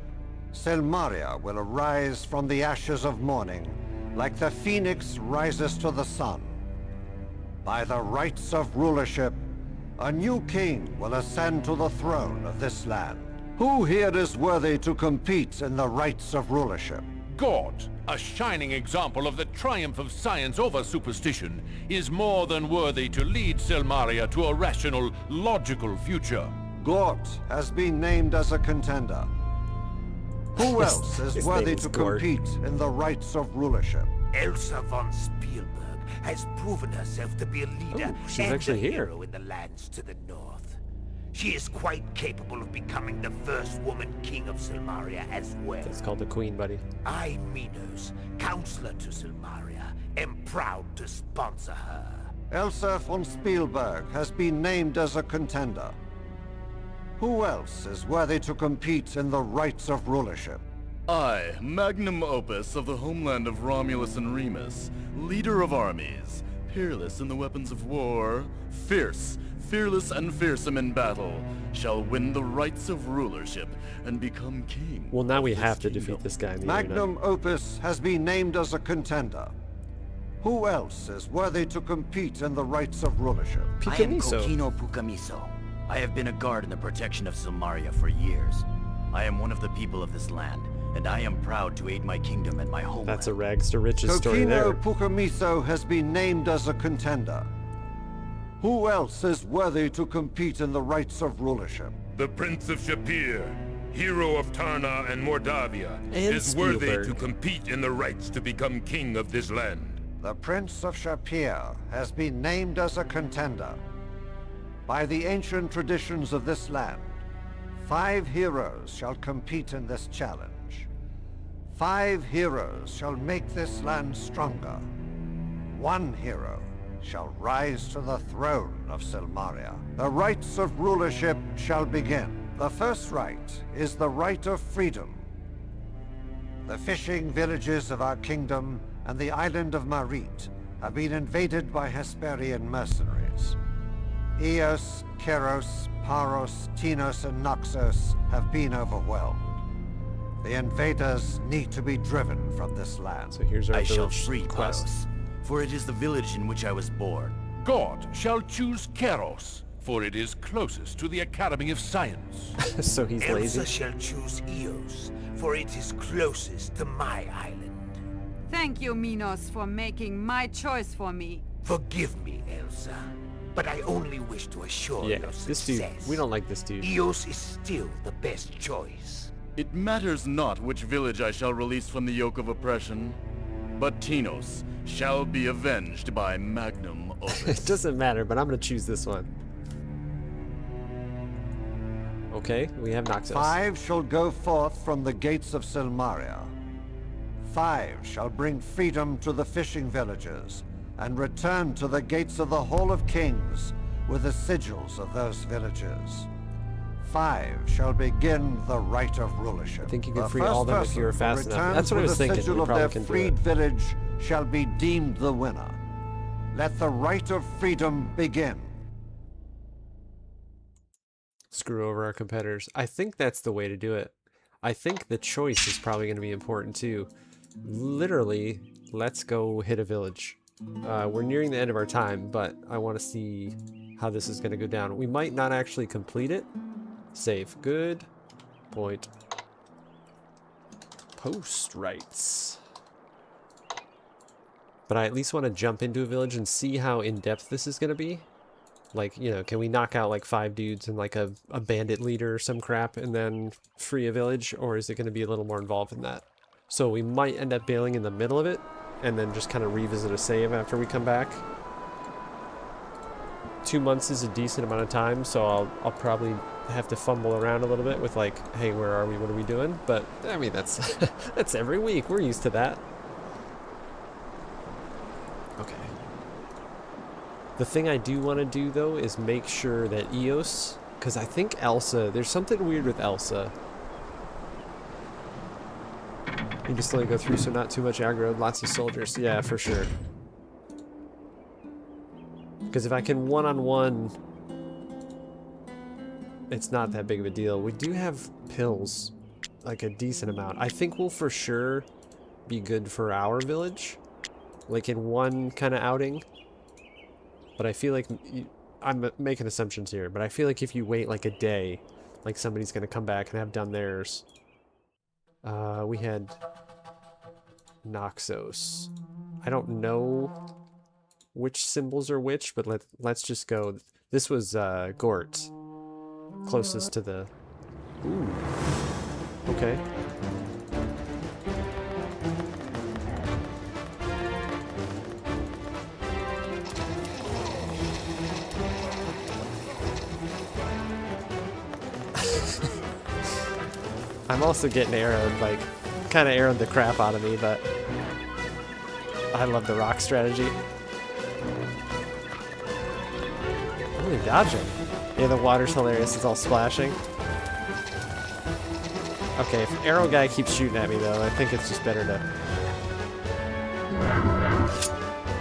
Silmaria will arise from the ashes of mourning, like the phoenix rises to the sun. By the rites of rulership, a new king will ascend to the throne of this land. Who here is worthy to compete in the rites of rulership? God, a shining example of the triumph of science over superstition, is more than worthy to lead Silmaria to a rational, logical future. Gort has been named as a contender. Who else is worthy to compete in the rites of rulership? Elsa von Spielberg has proven herself to be a leader she's and actually a here. hero in the lands to the north. She is quite capable of becoming the first woman king of Silmaria as well. It's called the Queen, buddy. I, Minos, counselor to Silmaria, am proud to sponsor her. Elsa von Spielberg has been named as a contender. Who else is worthy to compete in the rites of rulership? I, magnum opus of the homeland of Romulus and Remus, leader of armies, peerless in the weapons of war, fierce, fearless and fearsome in battle, shall win the rites of rulership and become king. Well, now we have to defeat this guy in the arena. Magnum opus has been named as a contender. Who else is worthy to compete in the rites of rulership? I am Kokino Pukamiso. I have been a guard in the protection of Silmaria for years. I am one of the people of this land, and I am proud to aid my kingdom and my homeland. That's a rags to riches story there. Kokino Pukamiso has been named as a contender. Who else is worthy to compete in the rites of rulership? The Prince of Shapir, hero of Tarna and Mordavia, And is worthy Spielberg. to compete in the rites to become king of this land. The Prince of Shapir has been named as a contender. By the ancient traditions of this land, 5 heroes shall compete in this challenge. 5 heroes shall make this land stronger. 1 hero shall rise to the throne of Silmaria. The rites of rulership shall begin. The first rite is the rite of freedom. The fishing villages of our kingdom and the island of Marit have been invaded by Hesperian mercenaries. Eos, Keros, Paros, Tinos, and Noxos have been overwhelmed. The invaders need to be driven from this land. So here's our I shall village free quest. Paros, for it is the village in which I was born. God shall choose Keros, for it is closest to the Academy of Science. So he's lazy. Elsa shall choose Eos, for it is closest to my island. Thank you, Minos, for making my choice for me. Forgive me, Elsa, but I only wish to assure Yeah, your this success. dude, we don't like this dude. Eos is still the best choice. It matters not which village I shall release from the yoke of oppression, but Tinos shall be avenged by magnum opus. It doesn't matter, but I'm gonna choose this one. Okay, we have Noxos. 5 shall go forth from the gates of Silmaria. 5 shall bring freedom to the fishing villages and return to the gates of the Hall of Kings with the sigils of those villages. 5 shall begin the rite of rulership. I think you can The free first all of them if person you're who fast enough. returns That's what I with was the thinking. sigil We of probably their can do freed it. village shall be deemed the winner. Let the rite of freedom begin. Screw over our competitors. I think that's the way to do it. I think the choice is probably going to be important too. Literally, let's go hit a village. We're nearing the end of our time, but I want to see how this is going to go down. We might not actually complete it. Save. Good point. Post rights. But I at least want to jump into a village and see how in-depth this is going to be. Like, you know, can we knock out like 5 dudes and like a bandit leader or some crap and then free a village? Or is it going to be a little more involved in that? So we might end up bailing in the middle of it and then just kind of revisit a save after we come back. 2 months is a decent amount of time, so I'll probably have to fumble around a little bit with like, hey, where are we? What are we doing? But I mean, that's that's every week. We're used to that. Okay. The thing I do want to do though is make sure that Eos, because I think Elsa, there's something weird with Elsa. Need to slowly go through so not too much aggro, lots of soldiers. Yeah, for sure. Because if I can one-on-one, it's not that big of a deal. We do have pills, like a decent amount. I think we'll for sure be good for our village, like in one kind of outing. But I feel like, I'm making assumptions here, but I feel like if you wait like a day, like somebody's going to come back and have done theirs. We had Noxos. I don't know which symbols are which, but let's just go. This was Gort, closest to the... Ooh. Okay. I'm also getting arrowed, like, kind of arrowed the crap out of me, but I love the rock strategy. Really dodging. Yeah, the water's hilarious. It's all splashing. Okay, if arrow guy keeps shooting at me, though, I think it's just better to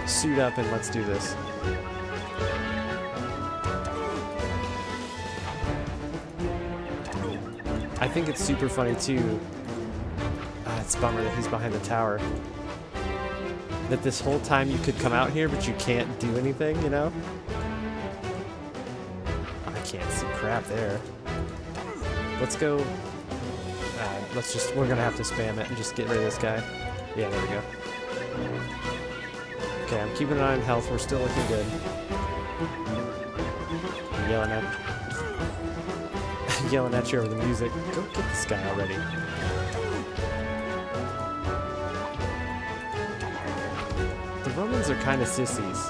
suit up and let's do this. I think it's super funny, too. It's a bummer that he's behind the tower. That this whole time you could come out here, but you can't do anything, you know? I can't see crap there. Let's go... we're gonna have to spam it and just get rid of this guy. Yeah, there we go. Okay, I'm keeping an eye on health. We're still looking good. I'm yelling at you over the music. Go get this guy already. The Romans are kind of sissies.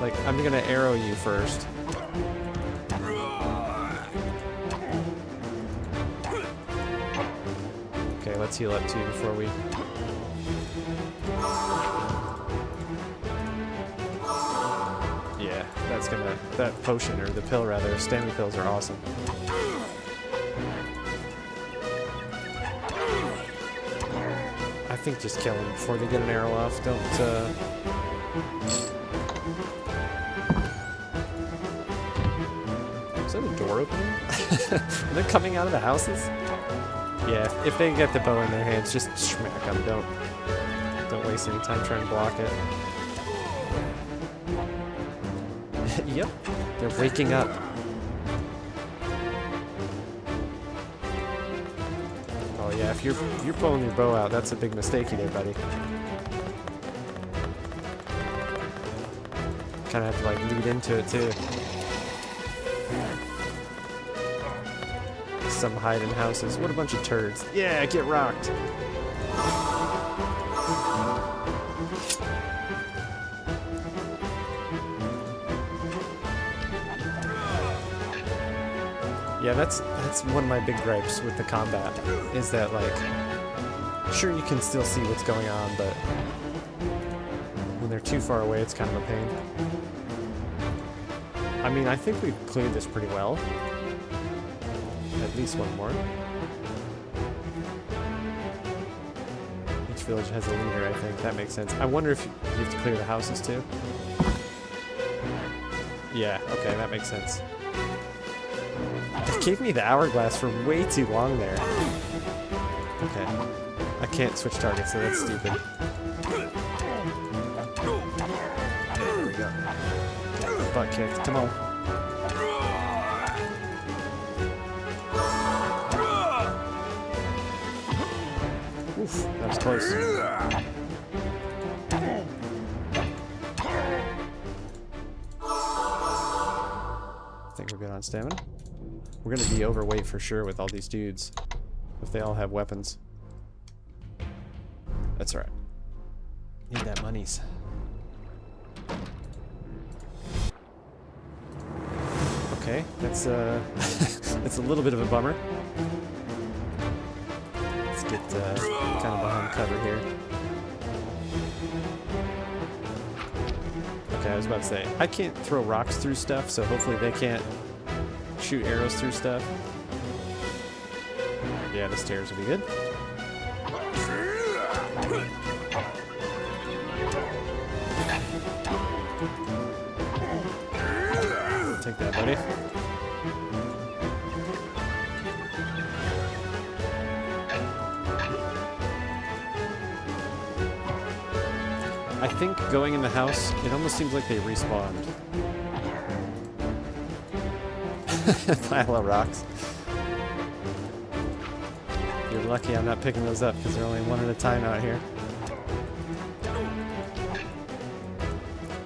Like, I'm gonna arrow you first. Okay, let's heal up too before we... Yeah, that's gonna... That potion, or the pill rather, stamina pills are awesome. I think just kill them before they get an arrow off. Don't, Is that a door opening? Are they coming out of the houses? Yeah, if they get the bow in their hands, just smack them. Don't waste any time trying to block it. Yep, they're waking up. Oh yeah, if you're pulling your bow out, that's a big mistake you did, buddy. Kind of have to like lead into it too. Some hide in houses. What a bunch of turds. Yeah, get rocked. Yeah, that's one of my big gripes with the combat, is that, like, sure you can still see what's going on, but when they're too far away, it's kind of a pain. I mean, I think we've cleared this pretty well. At least one more. Each village has a leader, I think. That makes sense. I wonder if you have to clear the houses, too. Yeah, okay, that makes sense. It gave me the hourglass for way too long there. Okay. I can't switch targets, so that's stupid. There we go. Get butt kicked. Come on. Oof, that was close. I think we're good on stamina. We're gonna be overweight for sure with all these dudes, if they all have weapons. That's alright. Need that monies. Okay, that's that's a little bit of a bummer. Let's get kind of behind cover here. Okay, I was about to say, I can't throw rocks through stuff, so hopefully they can't shoot arrows through stuff. Yeah, the stairs will be good. Take that, buddy. I think going in the house, it almost seems like they respawned. Pile of rocks. You're lucky I'm not picking those up because they're only one at a time out here.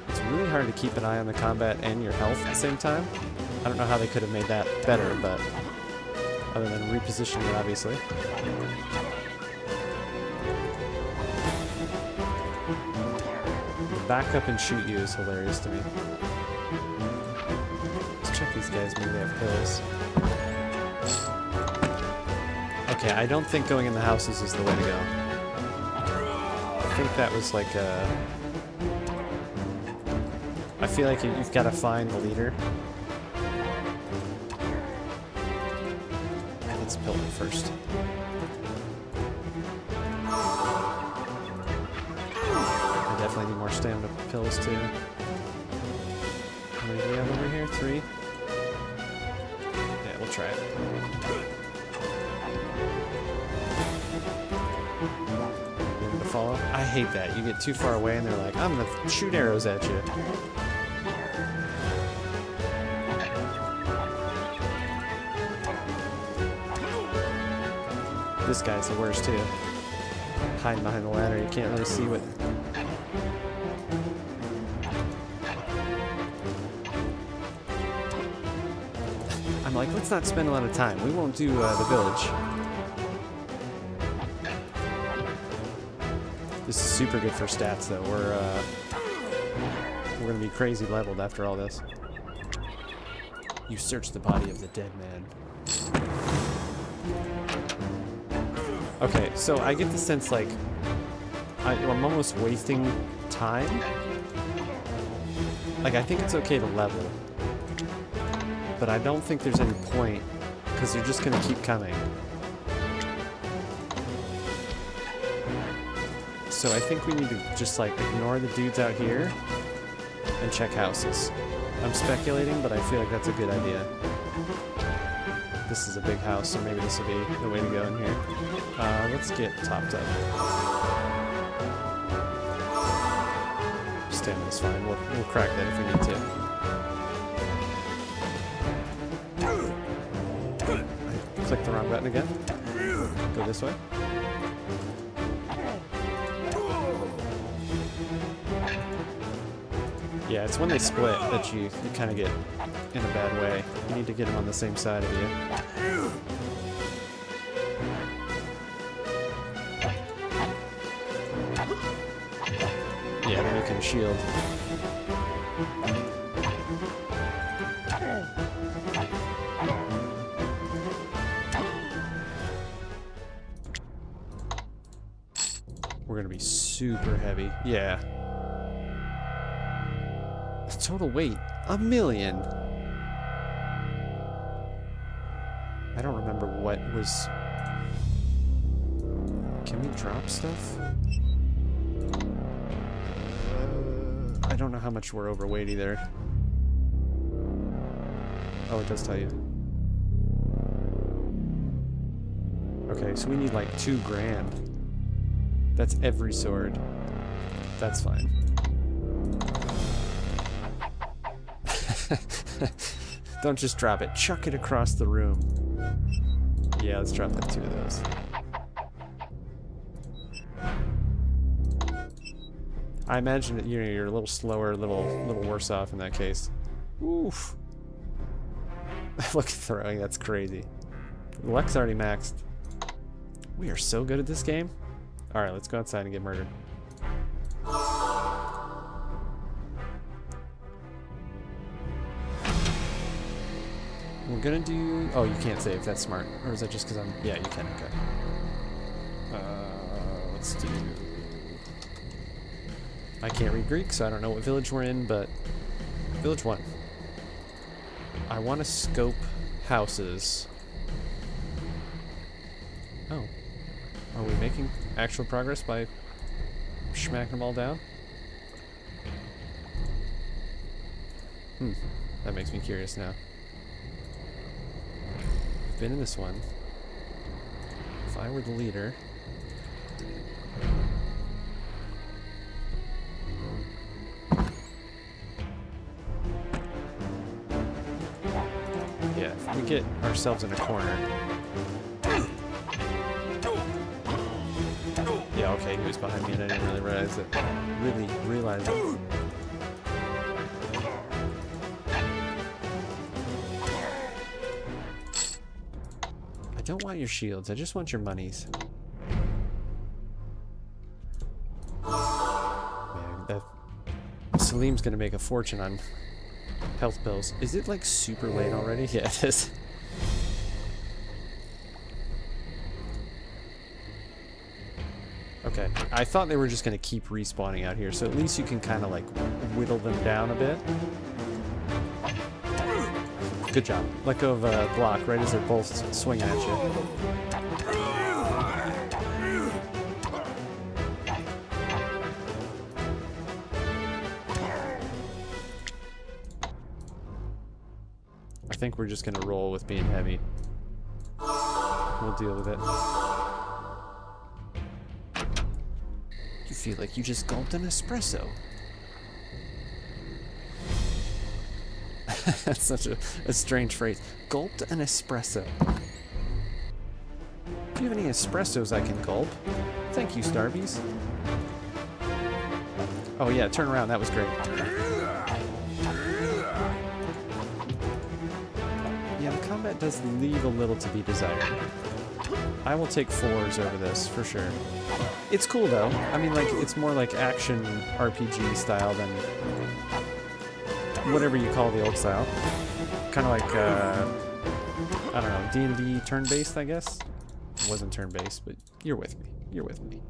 It's really hard to keep an eye on the combat and your health at the same time. I don't know how they could have made that better, but other than repositioning it, obviously. The back up and shoot you is hilarious to me. Let's check these guys, maybe they have pills. Okay, I don't think going in the houses is the way to go. I think that was like a... I feel like you've got to find the leader. Let's pill it first. I definitely need more stamina pills too. How many do we have over here? 3? Yeah, we'll try it. To follow. I hate that. You get too far away and they're like, I'm gonna shoot arrows at you. This guy's the worst too. Hiding behind the ladder, you can't really see what... I'm like, let's not spend a lot of time. We won't do the village. This is super good for stats, though. We're gonna be crazy leveled after all this. You search the body of the dead man. Okay, so I get the sense like I'm almost wasting time. Like, I think it's okay to level, but I don't think there's any point because they're just gonna keep coming. So I think we need to just like ignore the dudes out here and check houses. I'm speculating, but I feel like that's a good idea. This is a big house, so maybe this will be the way to go in here. Let's get topped up. Stamina's fine. We'll crack that if we need to. I clicked the wrong button again. Go this way. Yeah, it's when they split that you kind of get in a bad way. You need to get them on the same side of you. Yeah, then you can shield. We're gonna be super heavy. Yeah. Total weight, 1,000,000. I don't remember what was... Can we drop stuff? I don't know how much we're overweight either. Oh, it does tell you. Okay, so we need like 2 grand. That's every sword. That's fine. Don't just drop it. Chuck it across the room. Yeah, let's drop that 2 of those. I imagine that you're a little slower, a little worse off in that case. Oof. Look at throwing. That's crazy. Luck's already maxed. We are so good at this game. All right, let's go outside and get murdered. We're gonna do... Oh, you can't save. That's smart. Or is that just because I'm... Yeah, you can. Okay. Let's do... I can't read Greek, so I don't know what village we're in, but... Village 1. I want to scope houses. Oh. Are we making actual progress by smacking them all down? That makes me curious now. I've been in this one. If I were the leader... Yeah, if we get ourselves in a corner... Yeah, okay, he was behind me and I didn't really realize it. Realize it. I don't want your shields, I just want your monies. Man, Salim's gonna make a fortune on health pills. Is it like super late already? Yeah, it is. Okay, I thought they were just gonna keep respawning out here, so at least you can kind of like whittle them down a bit. Good job. Let go of a block right as they're both swinging at you. I think we're just gonna roll with being heavy. We'll deal with it. You feel like you just gulped an espresso. That's such a strange phrase. Gulped an espresso. Do you have any espressos I can gulp? Thank you, Starbies. Oh yeah, turn around. That was great. Yeah, the combat does leave a little to be desired. I will take 4s over this, for sure. It's cool, though. I mean, like, it's more like action RPG style than whatever you call the old style. Kind of like, I don't know, D&D turn-based, I guess? It wasn't turn-based, but you're with me. You're with me.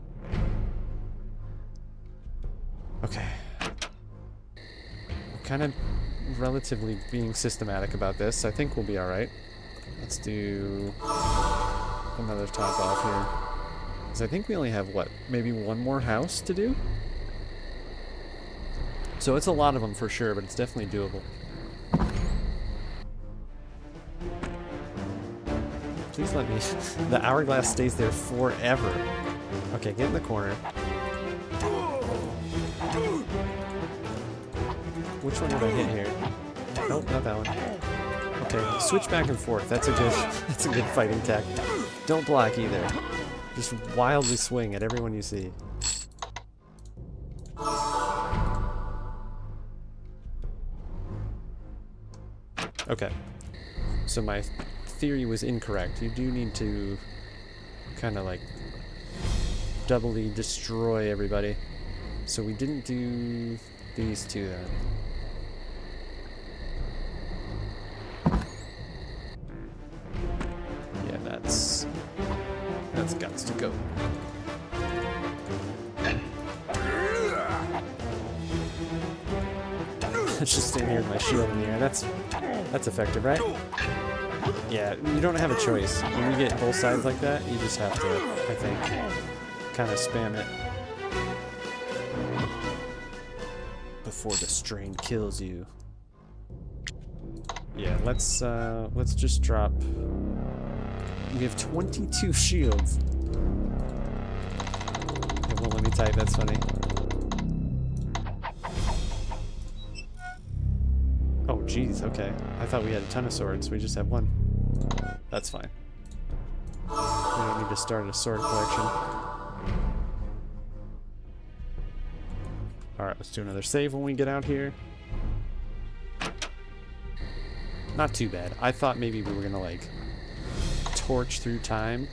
Okay. We're kind of relatively being systematic about this. I think we'll be alright. Let's do another top off here. Because I think we only have, what, maybe one more house to do? So it's a lot of them for sure, but it's definitely doable. Please let me... The hourglass stays there forever. Okay, get in the corner. Which one did I hit here? Nope, not that one. Okay, switch back and forth. That's a good fighting tactic. Don't block either. Just wildly swing at everyone you see. Okay, so my theory was incorrect. You do need to kind of like doubly destroy everybody. So we didn't do these two then. Yeah, that's got to go. Just staying here with my shield in the air. That's effective, right? Yeah, you don't have a choice. When you get both sides like that, you just have to, I think, kind of spam it before the strain kills you. Yeah, let's just drop. We have 22 shields. It won't let me type. That's funny. Oh, geez, okay. I thought we had a ton of swords. We just have one. That's fine. We don't need to start a sword collection. Alright, let's do another save when we get out here. Not too bad. I thought maybe we were gonna, like, torch through time.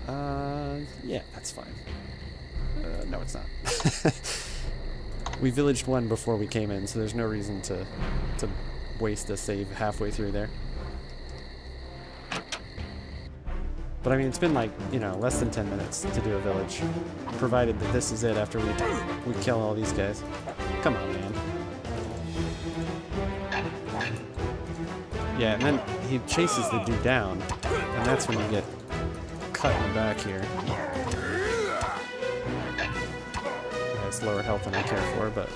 Yeah, that's fine. No, it's not. We villaged one before we came in, so there's no reason to waste a save halfway through there. But I mean, it's been like, you know, less than 10 minutes to do a village. Provided that this is it after we kill all these guys. Come on, man. Yeah, and then he chases the dude down, and that's when you get cut in the back here. That's lower health than I care for, but...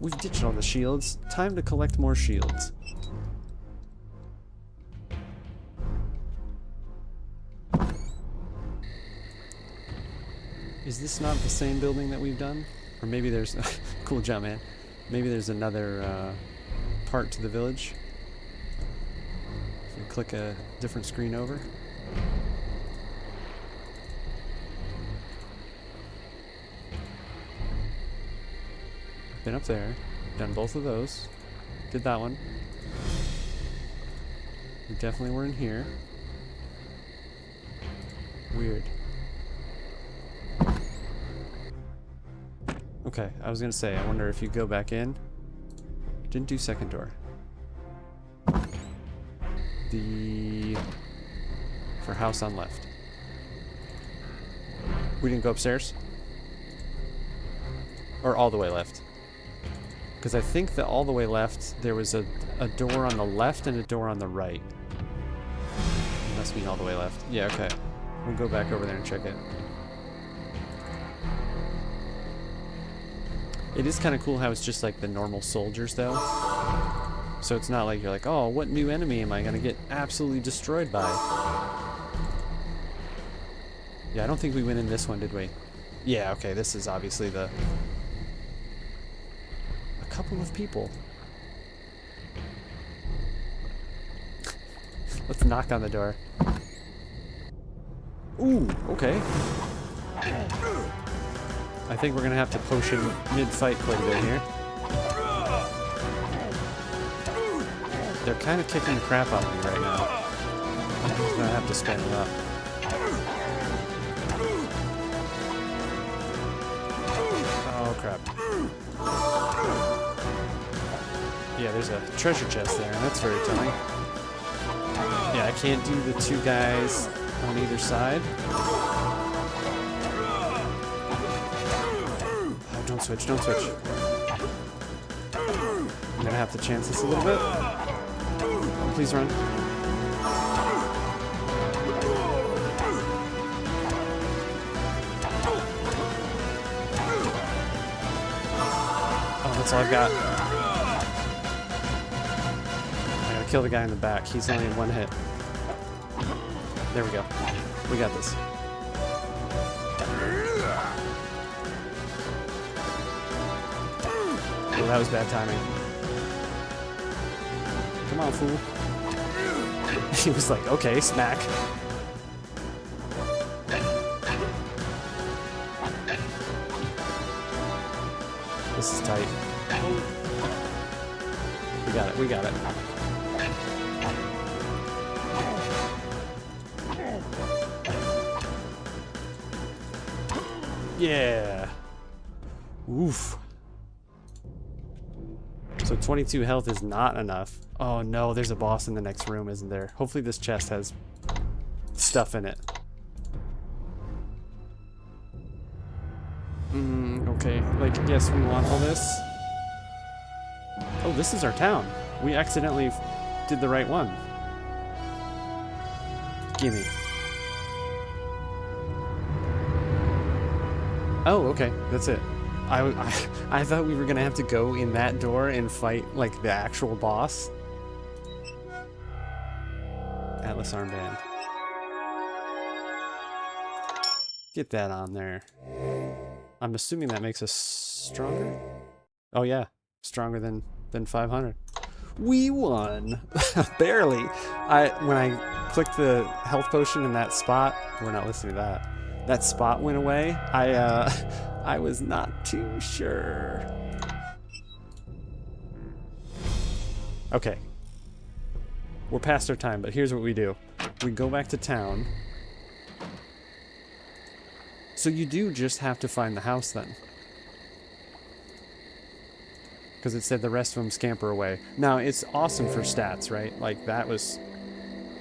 We've ditched all the shields. Time to collect more shields. Is this not the same building that we've done? Or maybe there's... Cool job, man. Maybe there's another part to the village. If we click a different screen over. Been up there. Done both of those. Did that one. We definitely were in here. Weird. Okay, I was gonna say, I wonder if you go back in. Didn't do second door. For house on left. We didn't go upstairs? Or all the way left? Because I think that all the way left, there was a door on the left and a door on the right. Must mean all the way left. Yeah, okay. We'll go back over there and check it. It is kind of cool how it's just like the normal soldiers, though. So it's not like you're like, oh, what new enemy am I going to get absolutely destroyed by? Yeah, I don't think we went in this one, did we? Yeah, okay, this is obviously a couple of people. Let's knock on the door. Ooh, okay. I think we're gonna have to potion mid-fight quite a bit here. They're kind of kicking the crap out of me right now. I'm just gonna have to spam it up. Oh crap. Yeah, there's a treasure chest there, and that's very telling. Yeah, I can't do the two guys on either side. Don't switch, don't switch. I'm gonna have to chance this a little bit. Oh, please run. Oh, that's all I've got. I gotta kill the guy in the back. He's only in one hit. There we go. We got this. Oh, that was bad timing. Come on, fool. He was like, okay, smack. This is tight. We got it, we got it. Yeah. Oof. So 22 health is not enough. Oh no, there's a boss in the next room, isn't there? Hopefully this chest has stuff in it. Okay, like, yes, we want all this. Oh, this is our town. We accidentally did the right one. Gimme. Oh, okay, that's it. I thought we were gonna have to go in that door and fight, like, the actual boss. Atlas armband. Get that on there. I'm assuming that makes us stronger? Oh yeah, stronger than 500. We won! Barely! When I clicked the health potion in that spot, we're not listening to that. That spot went away, I was not too sure. Okay. We're past our time, but here's what we do. We go back to town. So you do just have to find the house then. Because it said the rest of them scamper away. Now, it's awesome for stats, right? Like, that was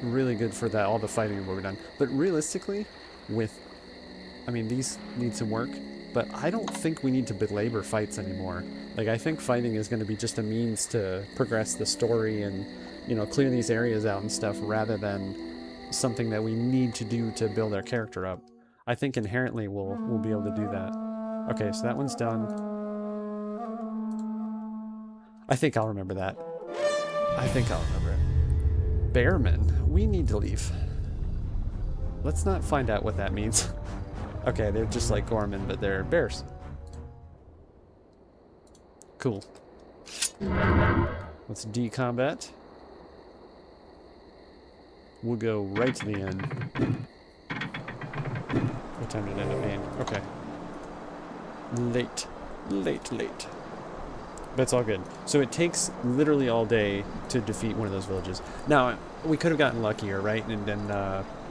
really good for all the fighting we've done. But realistically, I mean, these need some work. But I don't think we need to belabor fights anymore. Like, I think fighting is going to be just a means to progress the story and, you know, clear these areas out and stuff rather than something that we need to do to build our character up. I think inherently we'll be able to do that. Okay, so that one's done. I think I'll remember that. I think I'll remember it. Bearmen. We need to leave. Let's not find out what that means. Okay, they're just like Gorman, but they're bears. Cool. Let's decombat. We'll go right to the end. What time did it end up being? Okay. Late. But it's all good. So it takes literally all day to defeat one of those villages. Now, we could have gotten luckier, right? And then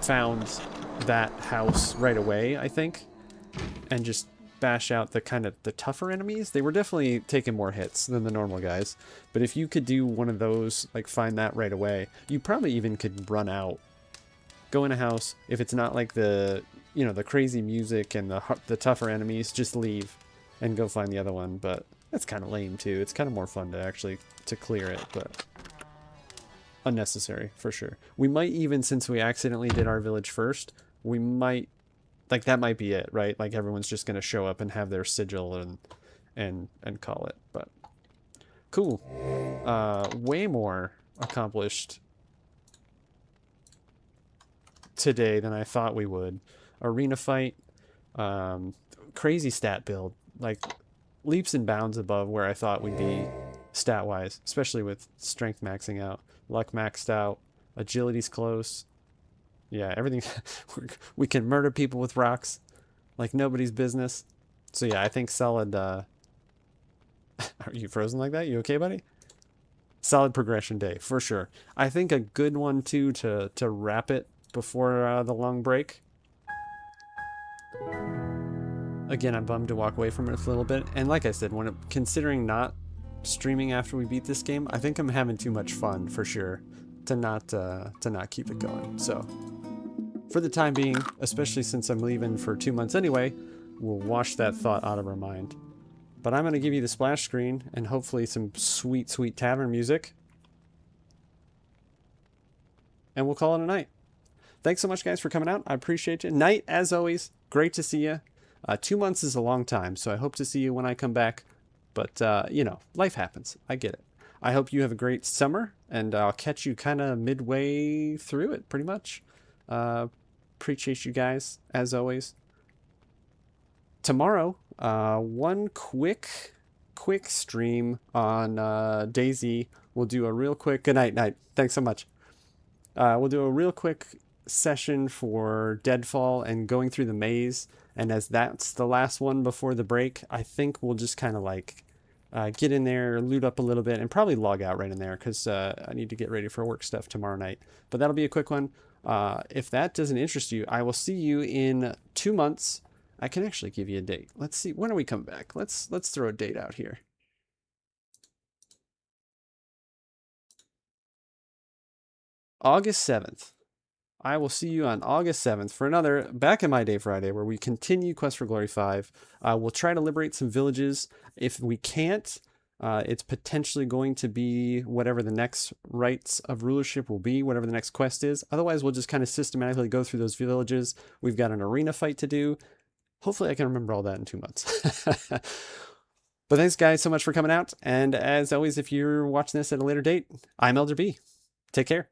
found that house right away, I think. And just bash out the kind of the tougher enemies. They were definitely taking more hits than the normal guys. But if you could do one of those, like find that right away, you probably even could run out. Go in a house. If it's not like the, you know, the crazy music and the tougher enemies, just leave and go find the other one. But that's kind of lame too. It's kind of more fun to actually to clear it, but unnecessary for sure. We might even, since we accidentally did our village first, we might, like, that might be it, right? Like everyone's just gonna show up and have their sigil and call it. But cool. Way more accomplished today than I thought we would. Arena fight, crazy stat build, like leaps and bounds above where I thought we'd be stat wise, especially with strength maxing out, luck maxed out, agility's close. Yeah, everything. We can murder people with rocks like nobody's business. So yeah, I think solid. Are you frozen like that? You okay, buddy? Solid progression day for sure. I think a good one too to wrap it before the long break. Again, I'm bummed to walk away from it a little bit. And like I said, considering not streaming after we beat this game, I think I'm having too much fun for sure to not keep it going. So for the time being, especially since I'm leaving for 2 months anyway, we'll wash that thought out of our mind. But I'm going to give you the splash screen and hopefully some sweet, sweet tavern music. And we'll call it a night. Thanks so much, guys, for coming out. I appreciate you. Night, as always. Great to see you. 2 months is a long time, so I hope to see you when I come back. But, you know, life happens. I get it. I hope you have a great summer, and I'll catch you kind of midway through it, pretty much. Appreciate you guys, as always. Tomorrow, one quick stream on DayZ. We'll do a real quick... Good night. Thanks so much. We'll do a real quick session for Deadfall and going through the maze. And as that's the last one before the break, I think we'll just kind of like get in there, loot up a little bit, and probably log out right in there because I need to get ready for work stuff tomorrow night. But that'll be a quick one. If that doesn't interest you, I will see you in 2 months. I can actually give you a date. Let's see. When are we coming back? Let's throw a date out here. August 7th. I will see you on August 7th for another Back in My Day Friday, where we continue Quest for Glory 5. We'll try to liberate some villages. If we can't, it's potentially going to be whatever the next Rites of Rulership will be, whatever the next quest is. Otherwise, we'll just kind of systematically go through those villages. We've got an arena fight to do. Hopefully, I can remember all that in 2 months. But thanks, guys, so much for coming out. And as always, if you're watching this at a later date, I'm Elder B. Take care.